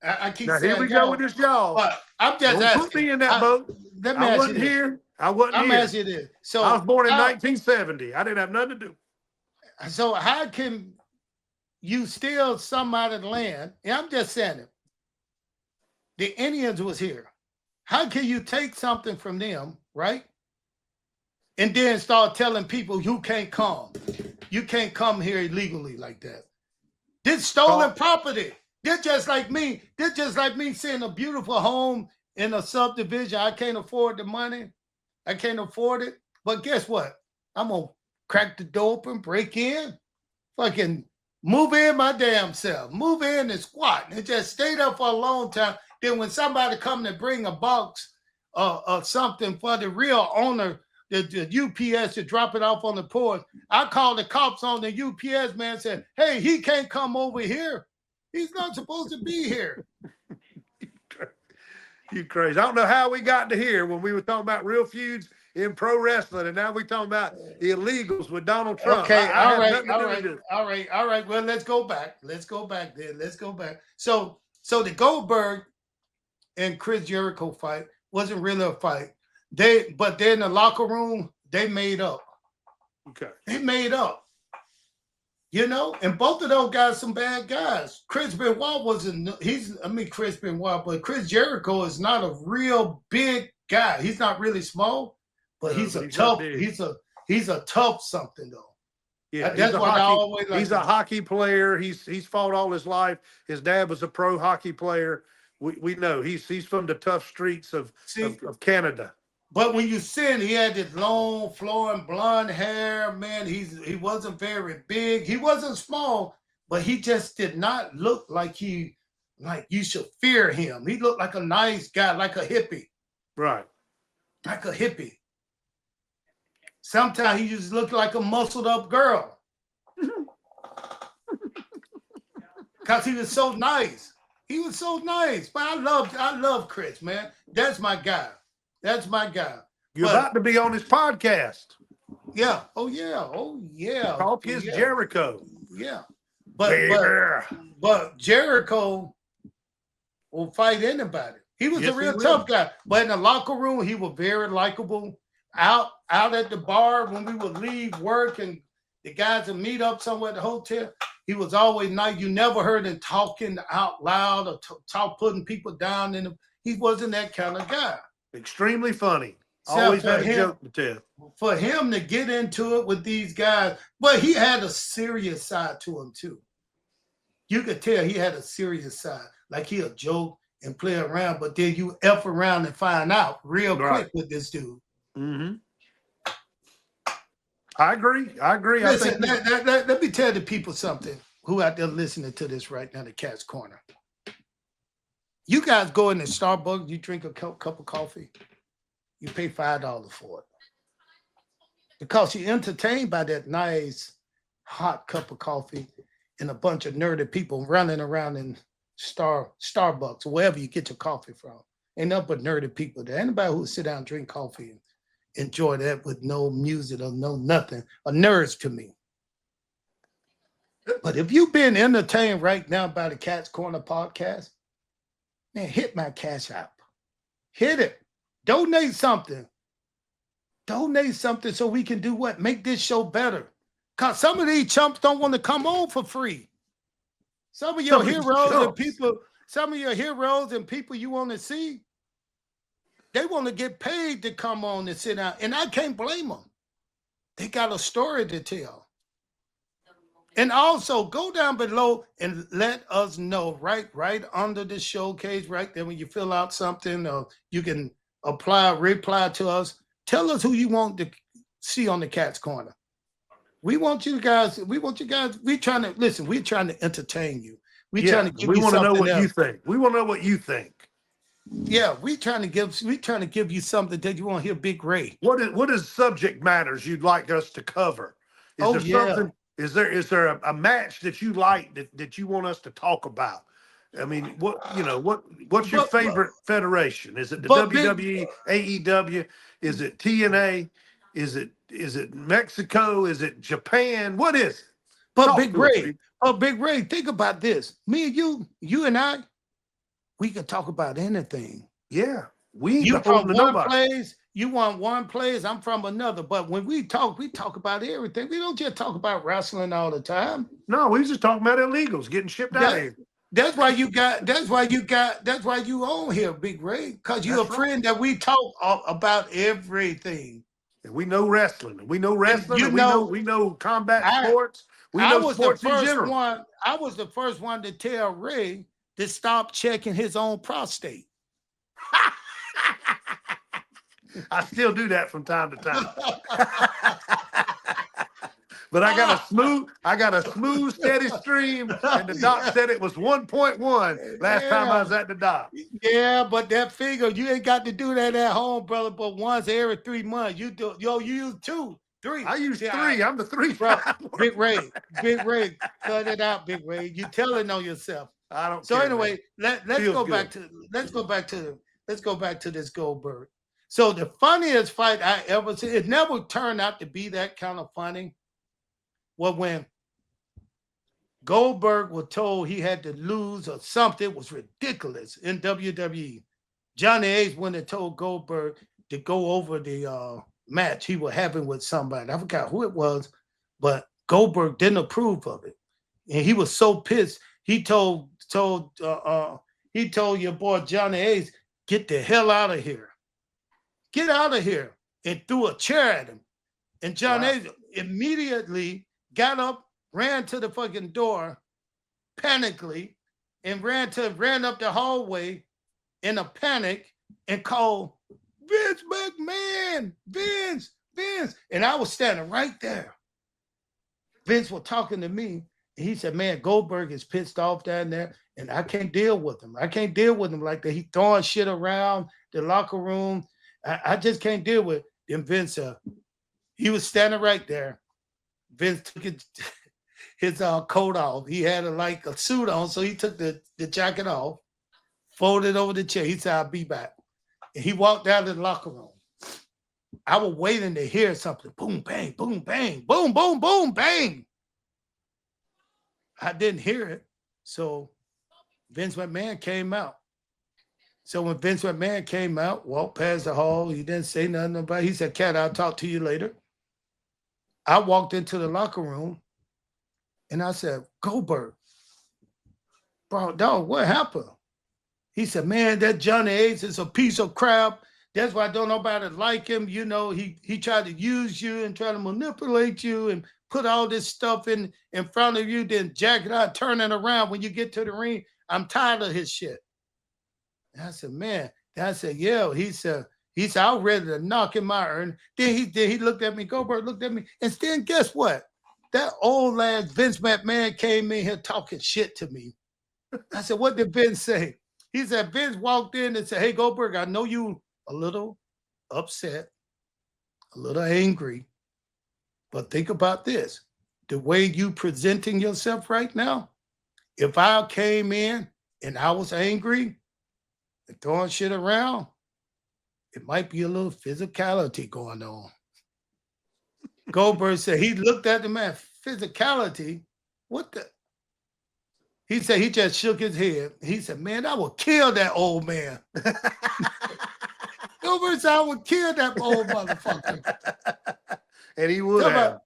I keep now, saying here we go with this y'all. But I'm just asking. Put me in that boat. I wasn't here. I'm asking you this. So I was born in 1970. I didn't have nothing to do. So how can you steal some out of the land? And I'm just saying it. The Indians was here. How can you take something from them, right? And then start telling people you can't come. You can't come here illegally like that. This stolen property. They're just like me. They're just like me seeing a beautiful home in a subdivision. I can't afford the money. I can't afford it. But guess what? I'm going to crack the door open, break in, fucking move in my damn self. Move in and squat and just stay there for a long time. Then when somebody come to bring a box or something for the real owner, the UPS to drop it off on the porch, I call the cops on the UPS man and said, hey, he can't come over here. He's not supposed to be here. You crazy. I don't know how we got to here when we were talking about real feuds in pro wrestling, and now we're talking about illegals with Donald Trump. Okay, all right. Well, let's go back. Let's go back. So the Goldberg and Chris Jericho fight wasn't really a fight. But then in the locker room, they made up. Okay. They made up. You know, and both of those guys some bad guys. Chris Benoit Chris Benoit, but Chris Jericho is not a real big guy. He's not really small, but he's a tough something though. Yeah, that's what I always like. He's a hockey player. He's fought all his life. His dad was a pro hockey player. We know he's from the tough streets of Canada. But when you see him, he had this long, flowing blonde hair. Man, he wasn't very big. He wasn't small, but he just did not look like you should fear him. He looked like a nice guy, like a hippie. Right. Like a hippie. Sometimes he just looked like a muscled up girl. Because he was so nice. He was so nice. But I love Chris, man. That's my guy. That's my guy. You're about to be on his podcast. Yeah. Oh, yeah. Talk is Jericho. Yeah. But Jericho will fight anybody. He was a real tough guy. But in the locker room, he was very likable. Out at the bar when we would leave work and the guys would meet up somewhere at the hotel, he was always nice. You never heard him talking out loud or putting people down. He wasn't that kind of guy. Extremely funny. Always had a joke to tell. For him to get into it with these guys, but he had a serious side to him too. You could tell he had a serious side. Like he'll joke and play around, but then you F around and find out real quick with this dude. Mm-hmm. I agree. Listen, let me tell the people something who out there listening to this right now, the Cat's Corner. You guys go in the Starbucks, you drink a cup of coffee, you pay $5 for it. Because you're entertained by that nice hot cup of coffee and a bunch of nerdy people running around in Starbucks, or wherever you get your coffee from. Ain't nothing but nerdy people there. Anybody who sit down and drink coffee and enjoy that with no music or no nothing are nerds to me. But if you've been entertained right now by the Cat's Corner podcast, man, hit my Cash App. Hit it. Donate something. Donate something so we can do what? Make this show better. Because some of these chumps don't want to come on for free. Some of your heroes and people you want to see, they want to get paid to come on and sit down. And I can't blame them. They got a story to tell. And also go down below and let us know right under the showcase, right there when you fill out something, or you can reply to us. Tell us who you want to see on the Cat's Corner. We want you guys. We're trying to entertain you. We want to know what you think. We want to know what you think. Yeah, we trying to give you something that you want to hear, Big Ray. What is subject matters you'd like us to cover? Is there a match that you like that you want us to talk about? I mean, what's your favorite federation? Is it the WWE, AEW? Is it TNA? Is it Mexico? Is it Japan? What is it? But Big Ray, think about this. Me and you and I, we can talk about anything. Yeah. You from one place, you want one place, I'm from another. But when we talk about everything. We don't just talk about wrestling all the time. No, we just talk about illegals getting shipped out of here. That's why you on here, Big Ray, because you're a friend that we talk about everything. And we know wrestling. We know combat sports. We know sports in general. I was the first one to tell Ray to stop checking his own prostate. I still do that from time to time. But I got a smooth, steady stream, and the doc said it was 1.1 last time I was at the doc. Yeah, but that figure, you ain't got to do that at home, brother. But once every 3 months, you use 2, 3. I use 3. I'm the 3. Bro, Big Ray, cut it out, Big Ray. You telling on yourself. I don't. So anyway, let's go back to this Goldberg. So the funniest fight I ever seen, it never turned out to be that kind of funny. Well, when Goldberg was told he had to lose or something, it was ridiculous in WWE. Johnny Ace went and told Goldberg to go over the match he was having with somebody. I forgot who it was, but Goldberg didn't approve of it. And he was so pissed. He told your boy Johnny Ace, get the hell out of here. Get out of here, and threw a chair at him. And Johnny Ace immediately got up, ran to the fucking door, panically, and ran up the hallway in a panic and called Vince McMahon, Vince. And I was standing right there. Vince was talking to me. And he said, man, Goldberg is pissed off down there, and I can't deal with him. I can't deal with him like that. He throwing shit around the locker room. I just can't deal with it. Then Vince, he was standing right there. Vince took his coat off. He had a suit on, so he took the jacket off, folded over the chair. He said, I'll be back. And he walked out of the locker room. I was waiting to hear something. Boom, bang, boom, bang, boom, boom, boom, bang. I didn't hear it. So Vince McMahon came out. So when Vince McMahon came out, walked past the hall, he didn't say nothing about it. He said, Cat, I'll talk to you later. I walked into the locker room and I said, Goldberg, bro, dog, what happened? He said, man, that Johnny Ace is a piece of crap. That's why don't nobody like him. You know, he tried to use you and try to manipulate you and put all this stuff in front of you, then jack it out, turn it around when you get to the ring. I'm tired of his shit. And I said, man. And I said, yeah. He said, I was ready to knock him out. And then he looked at me, Goldberg looked at me. And then guess what? That old ass Vince McMahon came in here talking shit to me. I said, what did Vince say? He said, Vince walked in and said, hey, Goldberg, I know you a little upset, a little angry, but think about this. The way you presenting yourself right now, if I came in and I was angry and throwing shit around, it might be a little physicality going on. Goldberg said he looked at the man, physicality. What the? He said he just shook his head. He said, man, I would kill that old man. Goldberg said I would kill that old motherfucker. And he would have.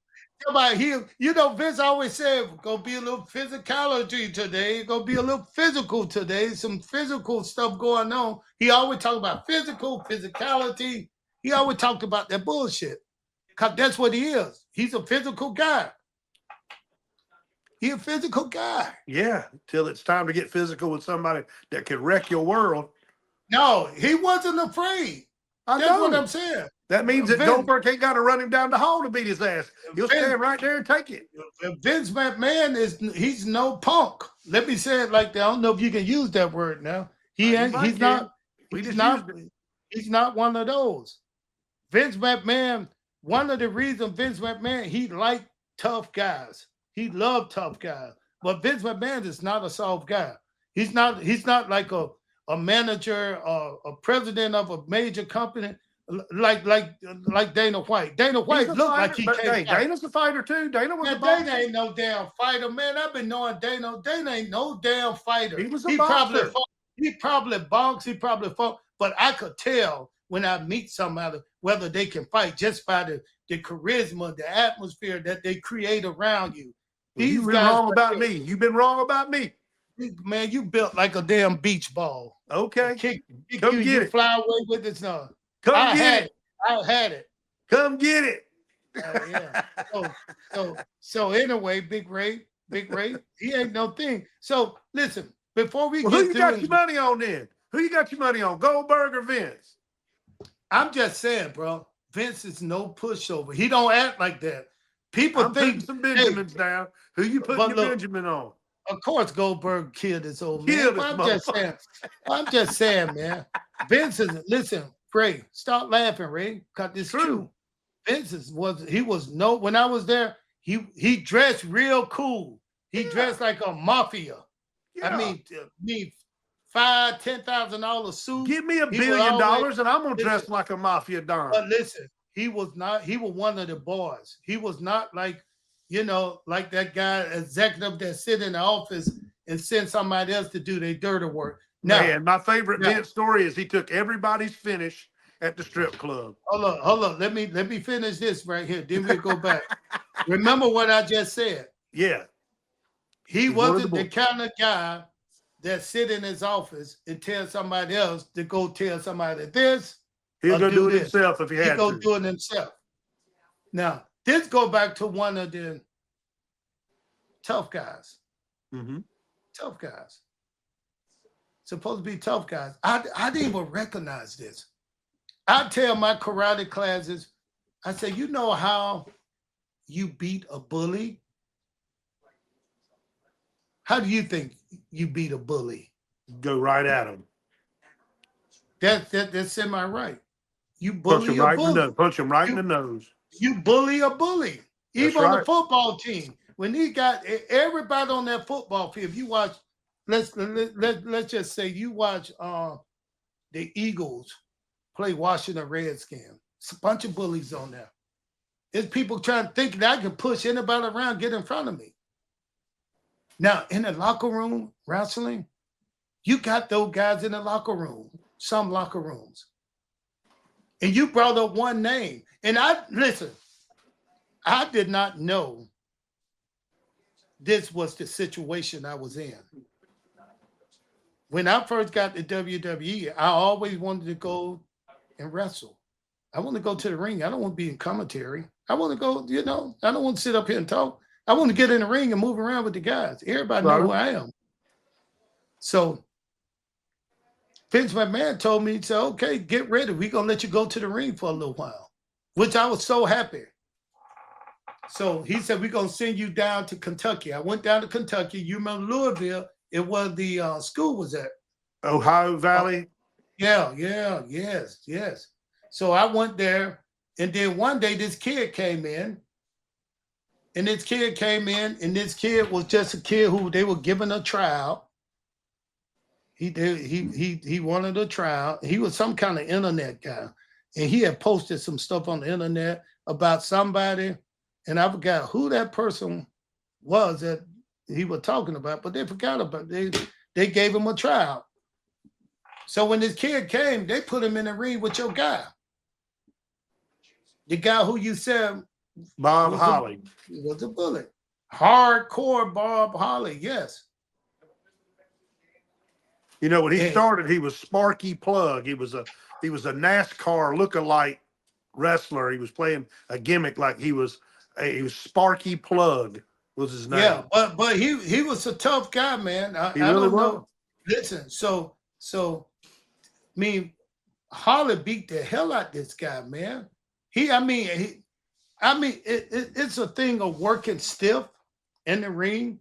About him, you know, Vince always said, gonna be a little physicality today, gonna be a little physical today, some physical stuff going on. He always talked about physicality. He always talked about that bullshit. Because that's what he is. He's a physical guy. He's a physical guy. Yeah, till it's time to get physical with somebody that could wreck your world. No, he wasn't afraid. That's what I'm saying. That means that Goldberg ain't got to run him down the hall to beat his ass. He'll stand right there and take it. Vince McMahon he's no punk. Let me say it like that. I don't know if you can use that word now. He's not one of those. Vince McMahon, one of the reasons Vince McMahon, he liked tough guys. He loved tough guys. But Vince McMahon is not a soft guy. He's not like a manager or a president of a major company. Like Dana White. Dana White looked like he can't. Dana's a fighter too. Dana ain't no damn fighter, man. I've been knowing Dana. Dana ain't no damn fighter. He was a boxer. He probably boxed. He probably fought. But I could tell when I meet somebody whether they can fight just by the charisma, the atmosphere that they create around you. You've been wrong about me. You've been wrong about me. Man, you built like a damn beach ball. Okay. Come get it. Fly away with it, son. Come get it. I had it. Come get it. Yeah. So anyway, Big Ray, he ain't no thing. So listen, before we get who you got your money on then? Who you got your money on? Goldberg or Vince? I'm just saying, bro. Vince is no pushover. He don't act like that. People think some Benjamins down. Who you putting your Benjamin on? Of course, Goldberg killed his old man. I'm just saying, man. Vince is Ray, stop laughing, Ray. Cause it's true. Vince when I was there, he dressed real cool. He dressed like a mafia. Yeah. I mean $5,000-$10,000 suit. Give me $1 billion and I'm gonna dress like a mafia don. But listen, he was one of the boys. He was not like, like that guy executive that sit in the office and send somebody else to do their dirty work. Now, man, my favorite Vince story is he took everybody's finish at the strip club. Hold on. Let me finish this right here. Then we'll go back. Remember what I just said. Yeah. He wasn't the kind of guy that sit in his office and tell somebody else to go tell somebody this. He'll go do it himself if he had to. He'll go do it himself. Now, this go back to one of the tough guys. Mm-hmm. Tough guys. Supposed to be tough guys. I didn't even recognize this. I tell my karate classes, I say, you know how you beat a bully? How do you think you beat a bully? Go right at him. That's semi-right. You bully a bully. Punch him right in the nose. You bully a bully. Even on the football team. When he got everybody on that football field, if you watch, let's just say you watch the Eagles play Washington Redskins. It's a bunch of bullies on there. There's people trying to think that I can push anybody around, get in front of me. Now, in the locker room, wrestling, you got those guys in the locker room, some locker rooms. And you brought up one name. And I did not know this was the situation I was in. When I first got to WWE, I always wanted to go and wrestle. I want to go to the ring. I don't want to be in commentary. I want to go, I don't want to sit up here and talk. I want to get in the ring and move around with the guys. Everybody know who I am. So Vince McMahon told me, he said, okay, get ready. We're going to let you go to the ring for a little while, which I was so happy. So he said, we're going to send you down to Kentucky. I went down to Kentucky. You remember Louisville? It was the school was at. Ohio Valley? Yes. So I went there. And then one day this kid came in. And this kid was just a kid who they were giving a trial. He did. He wanted a trial. He was some kind of internet guy, and he had posted some stuff on the internet about somebody, and I forgot who that person was that he was talking about, but they forgot about it. They gave him a trial. So when this kid came, they put him in the ring with your guy, the guy who you said Bob Holly was a bullet, hardcore Bob Holly. Yes. You know, when he started, he was Sparky Plug. He was a NASCAR lookalike wrestler. He was playing a gimmick like he was Sparky Plug was his name. Yeah, but he was a tough guy, man. I really don't know. was. Listen, so I mean, Holly beat the hell out this guy, man. It's a thing of working stiff in the ring.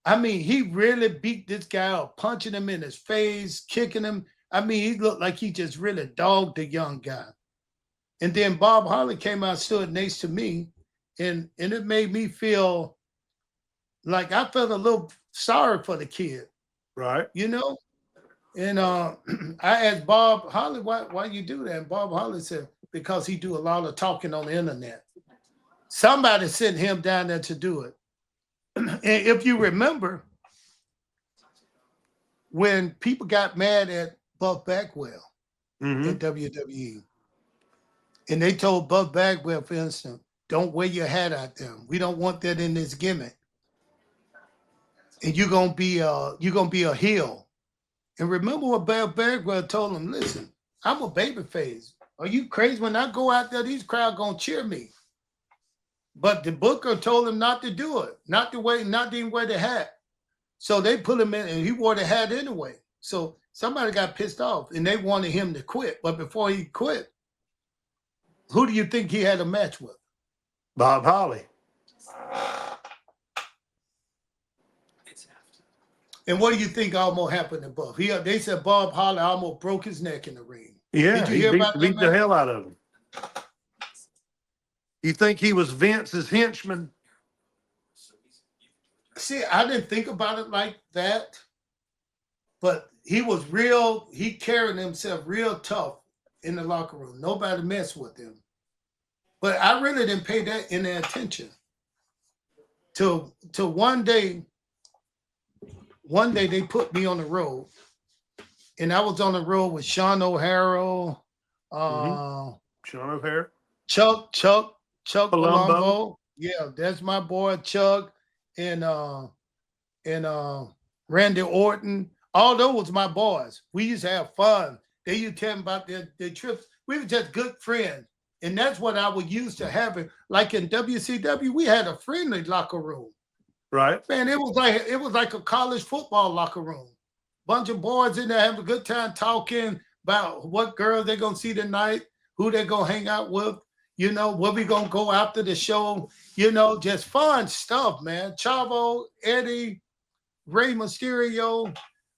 I mean, he really beat this guy up, punching him in his face, kicking him. I mean, he looked like he just really dogged the young guy. And then Bob Holly came out, stood next to me, and it made me feel like I felt a little sorry for the kid. Right. You know? And I asked Bob Holly, why you do that? And Bob Holly said, because he do a lot of talking on the internet. Somebody sent him down there to do it. And if you remember, when people got mad at Buff Bagwell at WWE, and they told Buff Bagwell, for instance, don't wear your hat out there. We don't want that in this gimmick. And you're gonna be a heel. And remember what Buff Bagwell told him, listen, I'm a babyface. Are you crazy? When I go out there, these crowd gonna cheer me. But the booker told him not to do it, not to even wear the hat. So they put him in, and he wore the hat anyway. So somebody got pissed off, and they wanted him to quit. But before he quit, who do you think he had a match with? Bob Holly. And what do you think almost happened to Buff? They said Bob Holly almost broke his neck in the ring. Yeah, Did you hear about that? Beat the hell out of him. You think he was Vince's henchman? See, I didn't think about it like that, but he carried himself real tough in the locker room. Nobody messed with him. But I really didn't pay that any attention. Till one day they put me on the road, and I was on the road with Sean O'Hara, Sean O'Hara, Chuck Palumbo. Yeah, that's my boy Chuck, and Randy Orton. All those was my boys. We used to have fun. They used to tell me about their trips. We were just good friends. And that's what I was used to having. Like in WCW, we had a friendly locker room. Right. Man, it was like a college football locker room. Bunch of boys in there having a good time talking about what girls they're gonna see tonight, who they're gonna hang out with, you know, where we gonna go after the show, you know, just fun stuff, man. Chavo, Eddie, Rey Mysterio.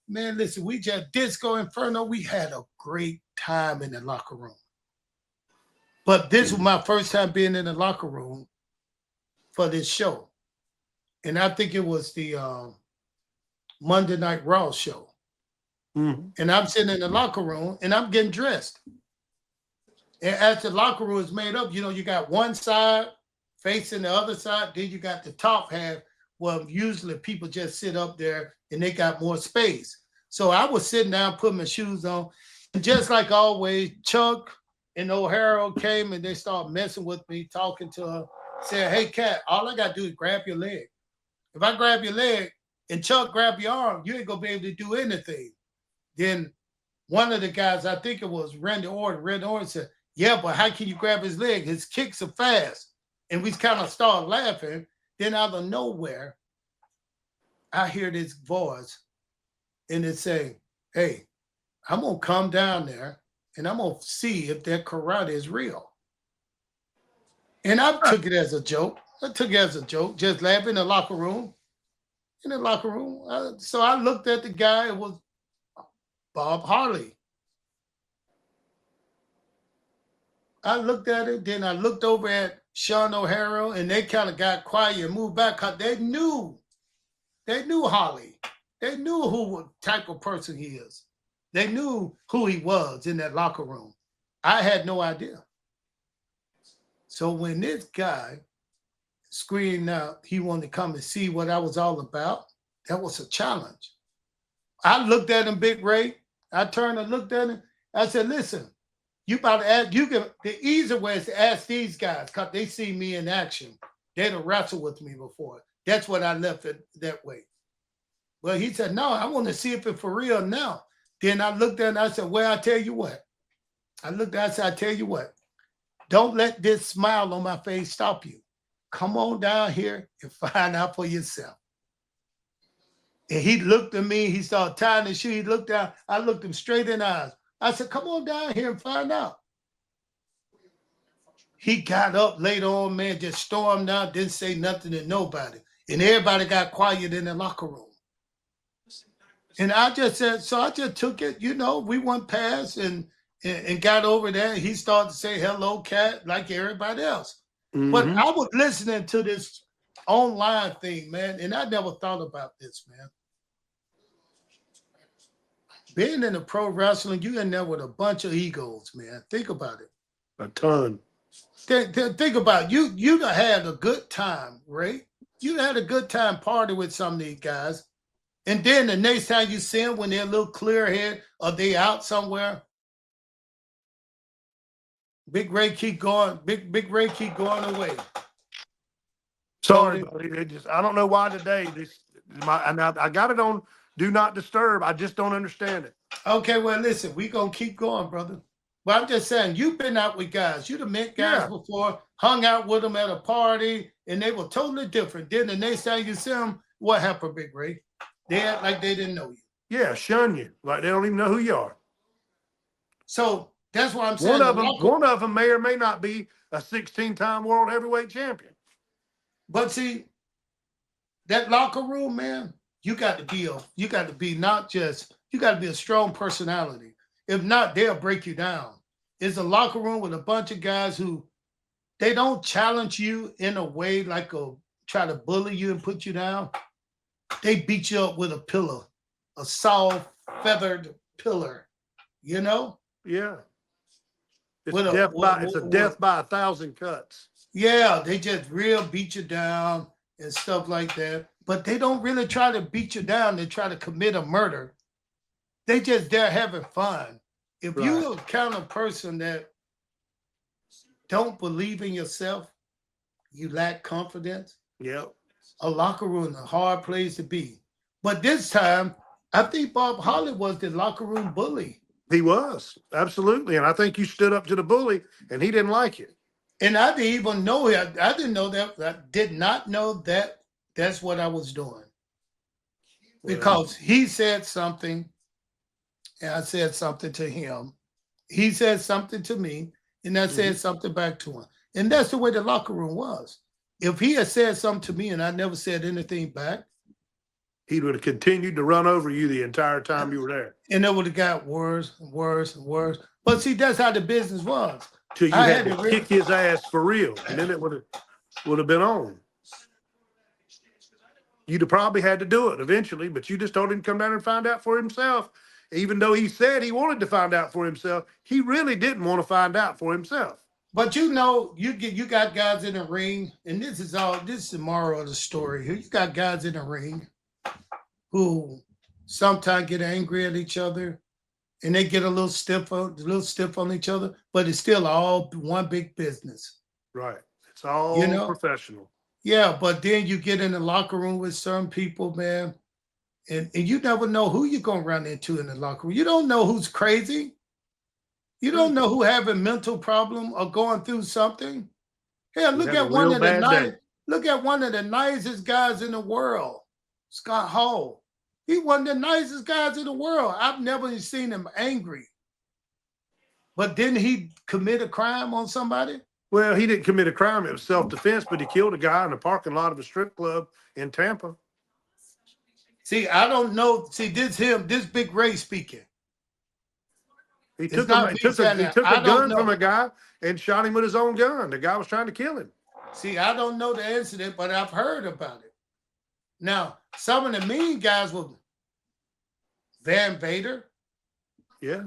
Man, listen, we just Disco Inferno. We had a great time in the locker room. But this was my first time being in the locker room for this show. And I think it was the Monday Night Raw show. Mm-hmm. And I'm sitting in the locker room and I'm getting dressed. And as the locker room is made up, you know, you got one side facing the other side. Then you got the top half. Well, usually people just sit up there and they got more space. So I was sitting down, putting my shoes on. And just like always, Chuck and O'Hara came and they started messing with me, talking to her, saying, hey, Cat, all I got to do is grab your leg. If I grab your leg and Chuck grab your arm, you ain't going to be able to do anything. Then one of the guys, I think it was Randy Orton said, yeah, but how can you grab his leg? His kicks are fast. And we kind of started laughing. Then out of nowhere, I hear this voice and it say, hey, I'm going to come down there and I'm going to see if that karate is real. And I took it as a joke. Just laughing in the locker room. So I looked at the guy. It was Bob Harley. I looked at it. Then I looked over at Sean O'Hara, and they kind of got quiet and moved back because they knew Holly. They knew what type of person he is. They knew who he was in that locker room. I had no idea. So when this guy screamed out he wanted to come and see what I was all about, that was a challenge. I looked at him, Big Ray. I turned and looked at him. I said, listen, you about to ask, you can, the easy way is to ask these guys because they see me in action. They'd have wrestled with me before. That's what I left it that way. Well, he said, no, I want to see if it's for real now. Then I looked at him and I said, well, I tell you what. I said, I tell you what. Don't let this smile on my face stop you. Come on down here and find out for yourself. And he looked at me. He started tying his shoe. He looked down. I looked him straight in the eyes. I said, come on down here and find out. He got up later on, man, just stormed out, didn't say nothing to nobody. And everybody got quiet in the locker room. And I just said, so I just took it, we went past and got over there. He started to say, hello, cat, like everybody else. Mm-hmm. But I was listening to this online thing, man, and I never thought about this, man. Being in the pro wrestling, you in there with a bunch of egos, man. Think about it. A ton. Think about it. You done had a good time, right? You had a good time party with some of these guys. And then the next time you see them when they're a little clear head or they out somewhere, Big Ray keep going. Big Ray keep going away. Sorry, buddy. I don't know why today. I got it on Do Not Disturb. I just don't understand it. Okay, well, listen, we gonna keep going, brother. But I'm just saying, you've been out with guys. You'd have met guys before, hung out with them at a party, and they were totally different. Then the next time you see them, what happened, Big Ray? They act like they didn't know you. Yeah, shun you. Like they don't even know who you are. So that's what I'm saying. One of them may or may not be a 16-time world heavyweight champion. But see, that locker room, man, you got to be a strong personality. If not, they'll break you down. It's a locker room with a bunch of guys who they don't challenge you in a way like try to bully you and put you down. They beat you up with a pillow, a soft, feathered pillar, Yeah. It's a death by 1,000 cuts. Yeah, they just real beat you down and stuff like that. But they don't really try to beat you down. They try to commit a murder. They just there having fun. If you're the kind of person that don't believe in yourself, you lack confidence. Yep. A locker room is a hard place to be. But this time, I think Bob Holly was the locker room bully. He was, absolutely. And I think you stood up to the bully, and he didn't like it. And I didn't even know it. I didn't know that. I did not know that that's what I was doing. Because he said something, and I said something to him. He said something to me, and I said something back to him. And that's the way the locker room was. If he had said something to me and I never said anything back, he would have continued to run over you the entire time you were there. And it would have got worse and worse and worse. But see, that's how the business was. Till you had to kick his ass for real. And then it would have been on. You'd have probably had to do it eventually, but you just told him to come down and find out for himself. Even though he said he wanted to find out for himself, he really didn't want to find out for himself. But you got guys in the ring, and this is the moral of the story here. You got guys in the ring who sometimes get angry at each other, and they get a little stiff on each other, but it's still all one big business. Right. It's all professional. Yeah, but then you get in the locker room with some people, man, and you never know who you're going to run into in the locker room. You don't know who's crazy. You don't know who having mental problem or going through something. Hell, look at one of the nicest guys in the world, Scott Hall. He one of the nicest guys in the world. I've never seen him angry. But didn't he commit a crime on somebody? Well, he didn't commit a crime. It was self-defense, but he killed a guy in the parking lot of a strip club in Tampa. See, I don't know. See, this Big Ray speaking. He took a gun from a guy and shot him with his own gun. The guy was trying to kill him. See, I don't know the incident, but I've heard about it. Now, some of the mean guys Van Vader. Yeah.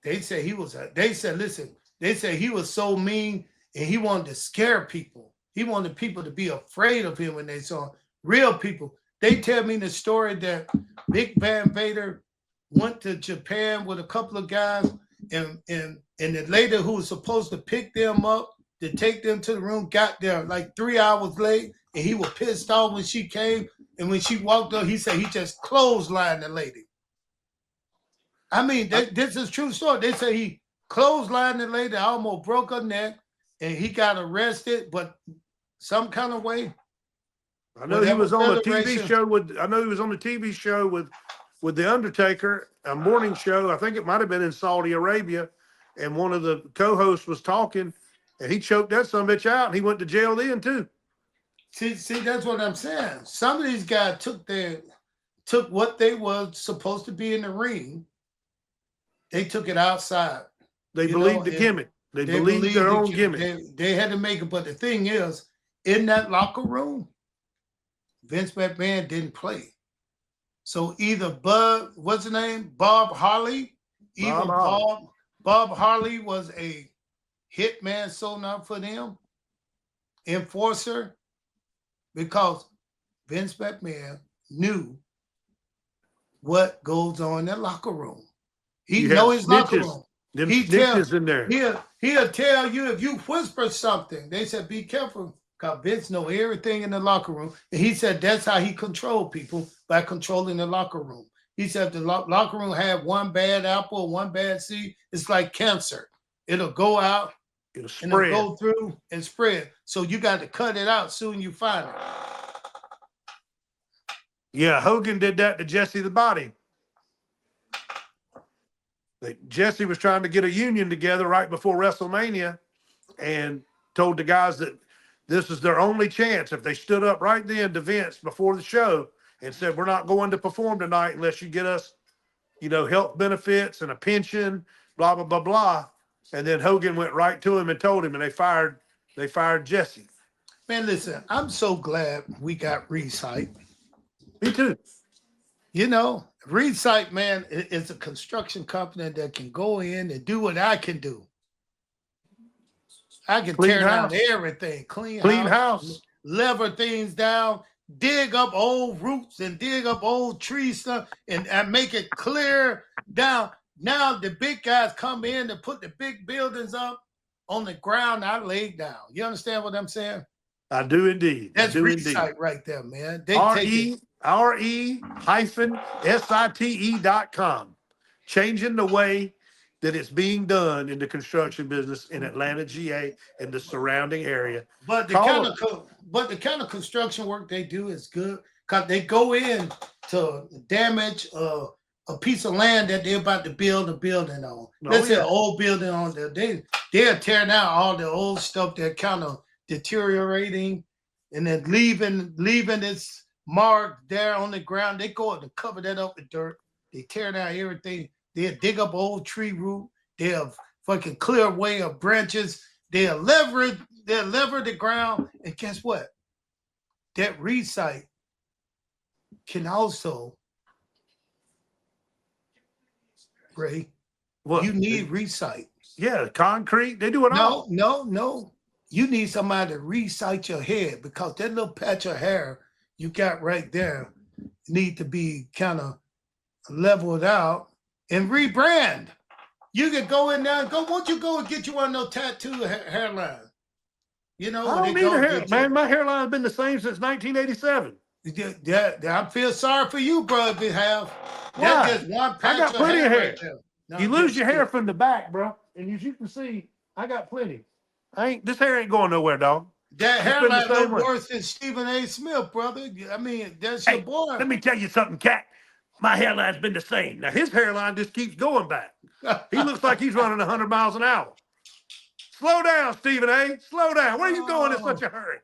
They said listen, they said he was so mean and he wanted to scare people. He wanted people to be afraid of him when they saw him. Real people. They tell me the story that Big Van Vader went to Japan with a couple of guys, and the lady who was supposed to pick them up to take them to the room got there like 3 hours late, and he was pissed off when she came. And when she walked up, he said he just clotheslined the lady. I mean, this is true story. They say he clotheslined the lady, almost broke her neck, and he got arrested, but some kind of way. I know he was on a TV show with the Undertaker, a morning show. I think it might have been in Saudi Arabia, and one of the co-hosts was talking, and he choked that sumbitch out, and he went to jail then too. See, that's what I'm saying. Some of these guys took what they were supposed to be in the ring. They took it outside. They believed the gimmick. They believed their own gimmick. They had to make it. But the thing is, in that locker room, Vince McMahon didn't play. So either what's the name? Bob Harley. Bob Harley was a hitman sewn up for them, enforcer, because Vince McMahon knew what goes on in that locker room. He know his locker room. In there. He'll tell you if you whisper something. They said, be careful, because Vince know everything in the locker room. And he said that's how he controlled people, by controlling the locker room. He said if the locker room had one bad apple, one bad seed, it's like cancer. It'll go out, it'll spread. It'll go through and spread. So you got to cut it out soon you find it. Yeah, Hogan did that to Jesse the Body. Jesse was trying to get a union together right before WrestleMania and told the guys that this is their only chance. If they stood up right then to Vince before the show and said, we're not going to perform tonight unless you get us, health benefits and a pension, blah, blah, blah, blah. And then Hogan went right to him and told him, and they fired Jesse. Man, listen, I'm so glad we got Recite. Me too. Recite, man, is a construction company that can go in and do what I can do. I can tear down everything, clean house, lever things down, dig up old roots and dig up old tree stuff and make it clear down. Now the big guys come in and put the big buildings up on the ground I laid down. You understand what I'm saying? I do indeed. That's Recite right there, man. They RE-SITE.com. Changing the way that it's being done in the construction business in Atlanta, GA, and the surrounding area. But the kind of construction work they do is good, because they go in to damage a piece of land that they're about to build a building on. Let's say an old building on there. They'll tear down all the old stuff that kind of deteriorating and then leaving its mark there on the ground. They go and cover that up with dirt. They tear down everything. They'll dig up old tree root. They'll fucking clear away of branches. They'll lever the ground. And guess what? That Recite can also, Ray, you need Recite. Yeah, concrete. They do it all. No. You need somebody to recite your head, because that little patch of hair you got right there need to be kind of leveled out and rebrand. You could go in there and go, won't you go and get you one of those tattoo hairline? I don't need a hair, man. My hairline has been the same since 1987. I feel sorry for you, bro, if you have. That's just one patch. I got plenty of hair. Right no, you lose your hair from the back, bro. And as you can see, I got plenty. This hair ain't going nowhere, dog. That hairline look worse than Stephen A. Smith, brother. I mean, that's your boy. Let me tell you something, Cat. My hairline's been the same. Now, his hairline just keeps going back. He looks like he's running 100 miles an hour. Slow down, Stephen A. Slow down. Where are you going in such a hurry?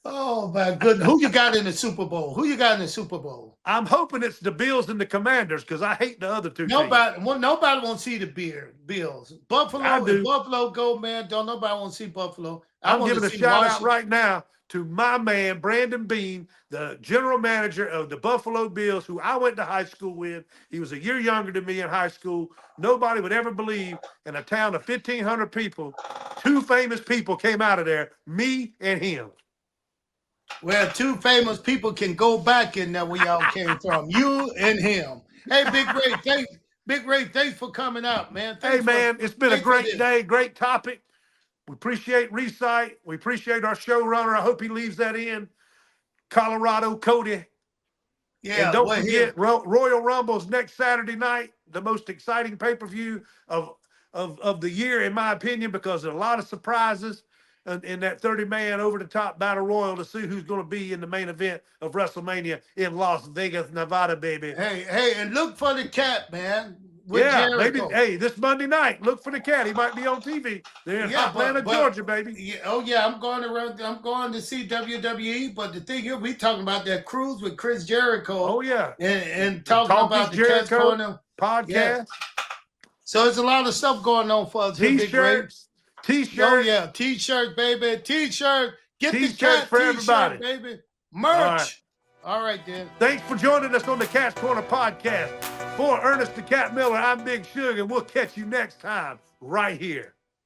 Oh, my goodness. Who you got in the Super Bowl? I'm hoping it's the Bills and the Commanders, because I hate the other two teams. Nobody won't see the Bills. Buffalo go, man. Don't nobody want to see Buffalo. I'm giving a shout out right now to my man, Brandon Bean, the general manager of the Buffalo Bills, who I went to high school with. He was a year younger than me in high school. Nobody would ever believe in a town of 1,500 people, two famous people came out of there, me and him. Well, two famous people can go back in there where y'all came from, you and him. Hey, Big Ray, thanks for coming out, man. Hey, man, it's been a great day, great topic. We appreciate Recite. We appreciate our showrunner. I hope he leaves that in. Colorado Cody. Yeah, and don't forget Royal Rumble's next Saturday night, the most exciting pay-per-view of the year, in my opinion, because there's a lot of surprises in that 30-man over-the-top battle royal to see who's going to be in the main event of WrestleMania in Las Vegas, Nevada, baby. Hey, and look for the cat, man. Yeah, maybe. Hey, this Monday night, look for the cat. He might be on TV. They're in Atlanta, Georgia, baby. Yeah, I'm going to see WWE. But the thing is, we talking about that cruise with Chris Jericho. Oh yeah, and talking about the Jericho podcast. Yeah. So there's a lot of stuff going on for us. T-shirts. Oh yeah, T-shirt, baby, T-shirt. Get the cat for T-shirt, everybody, baby. Merch. All right, then. Thanks for joining us on the Cat's Corner podcast. For Ernest the Cat Miller, I'm Big Shug, and we'll catch you next time right here.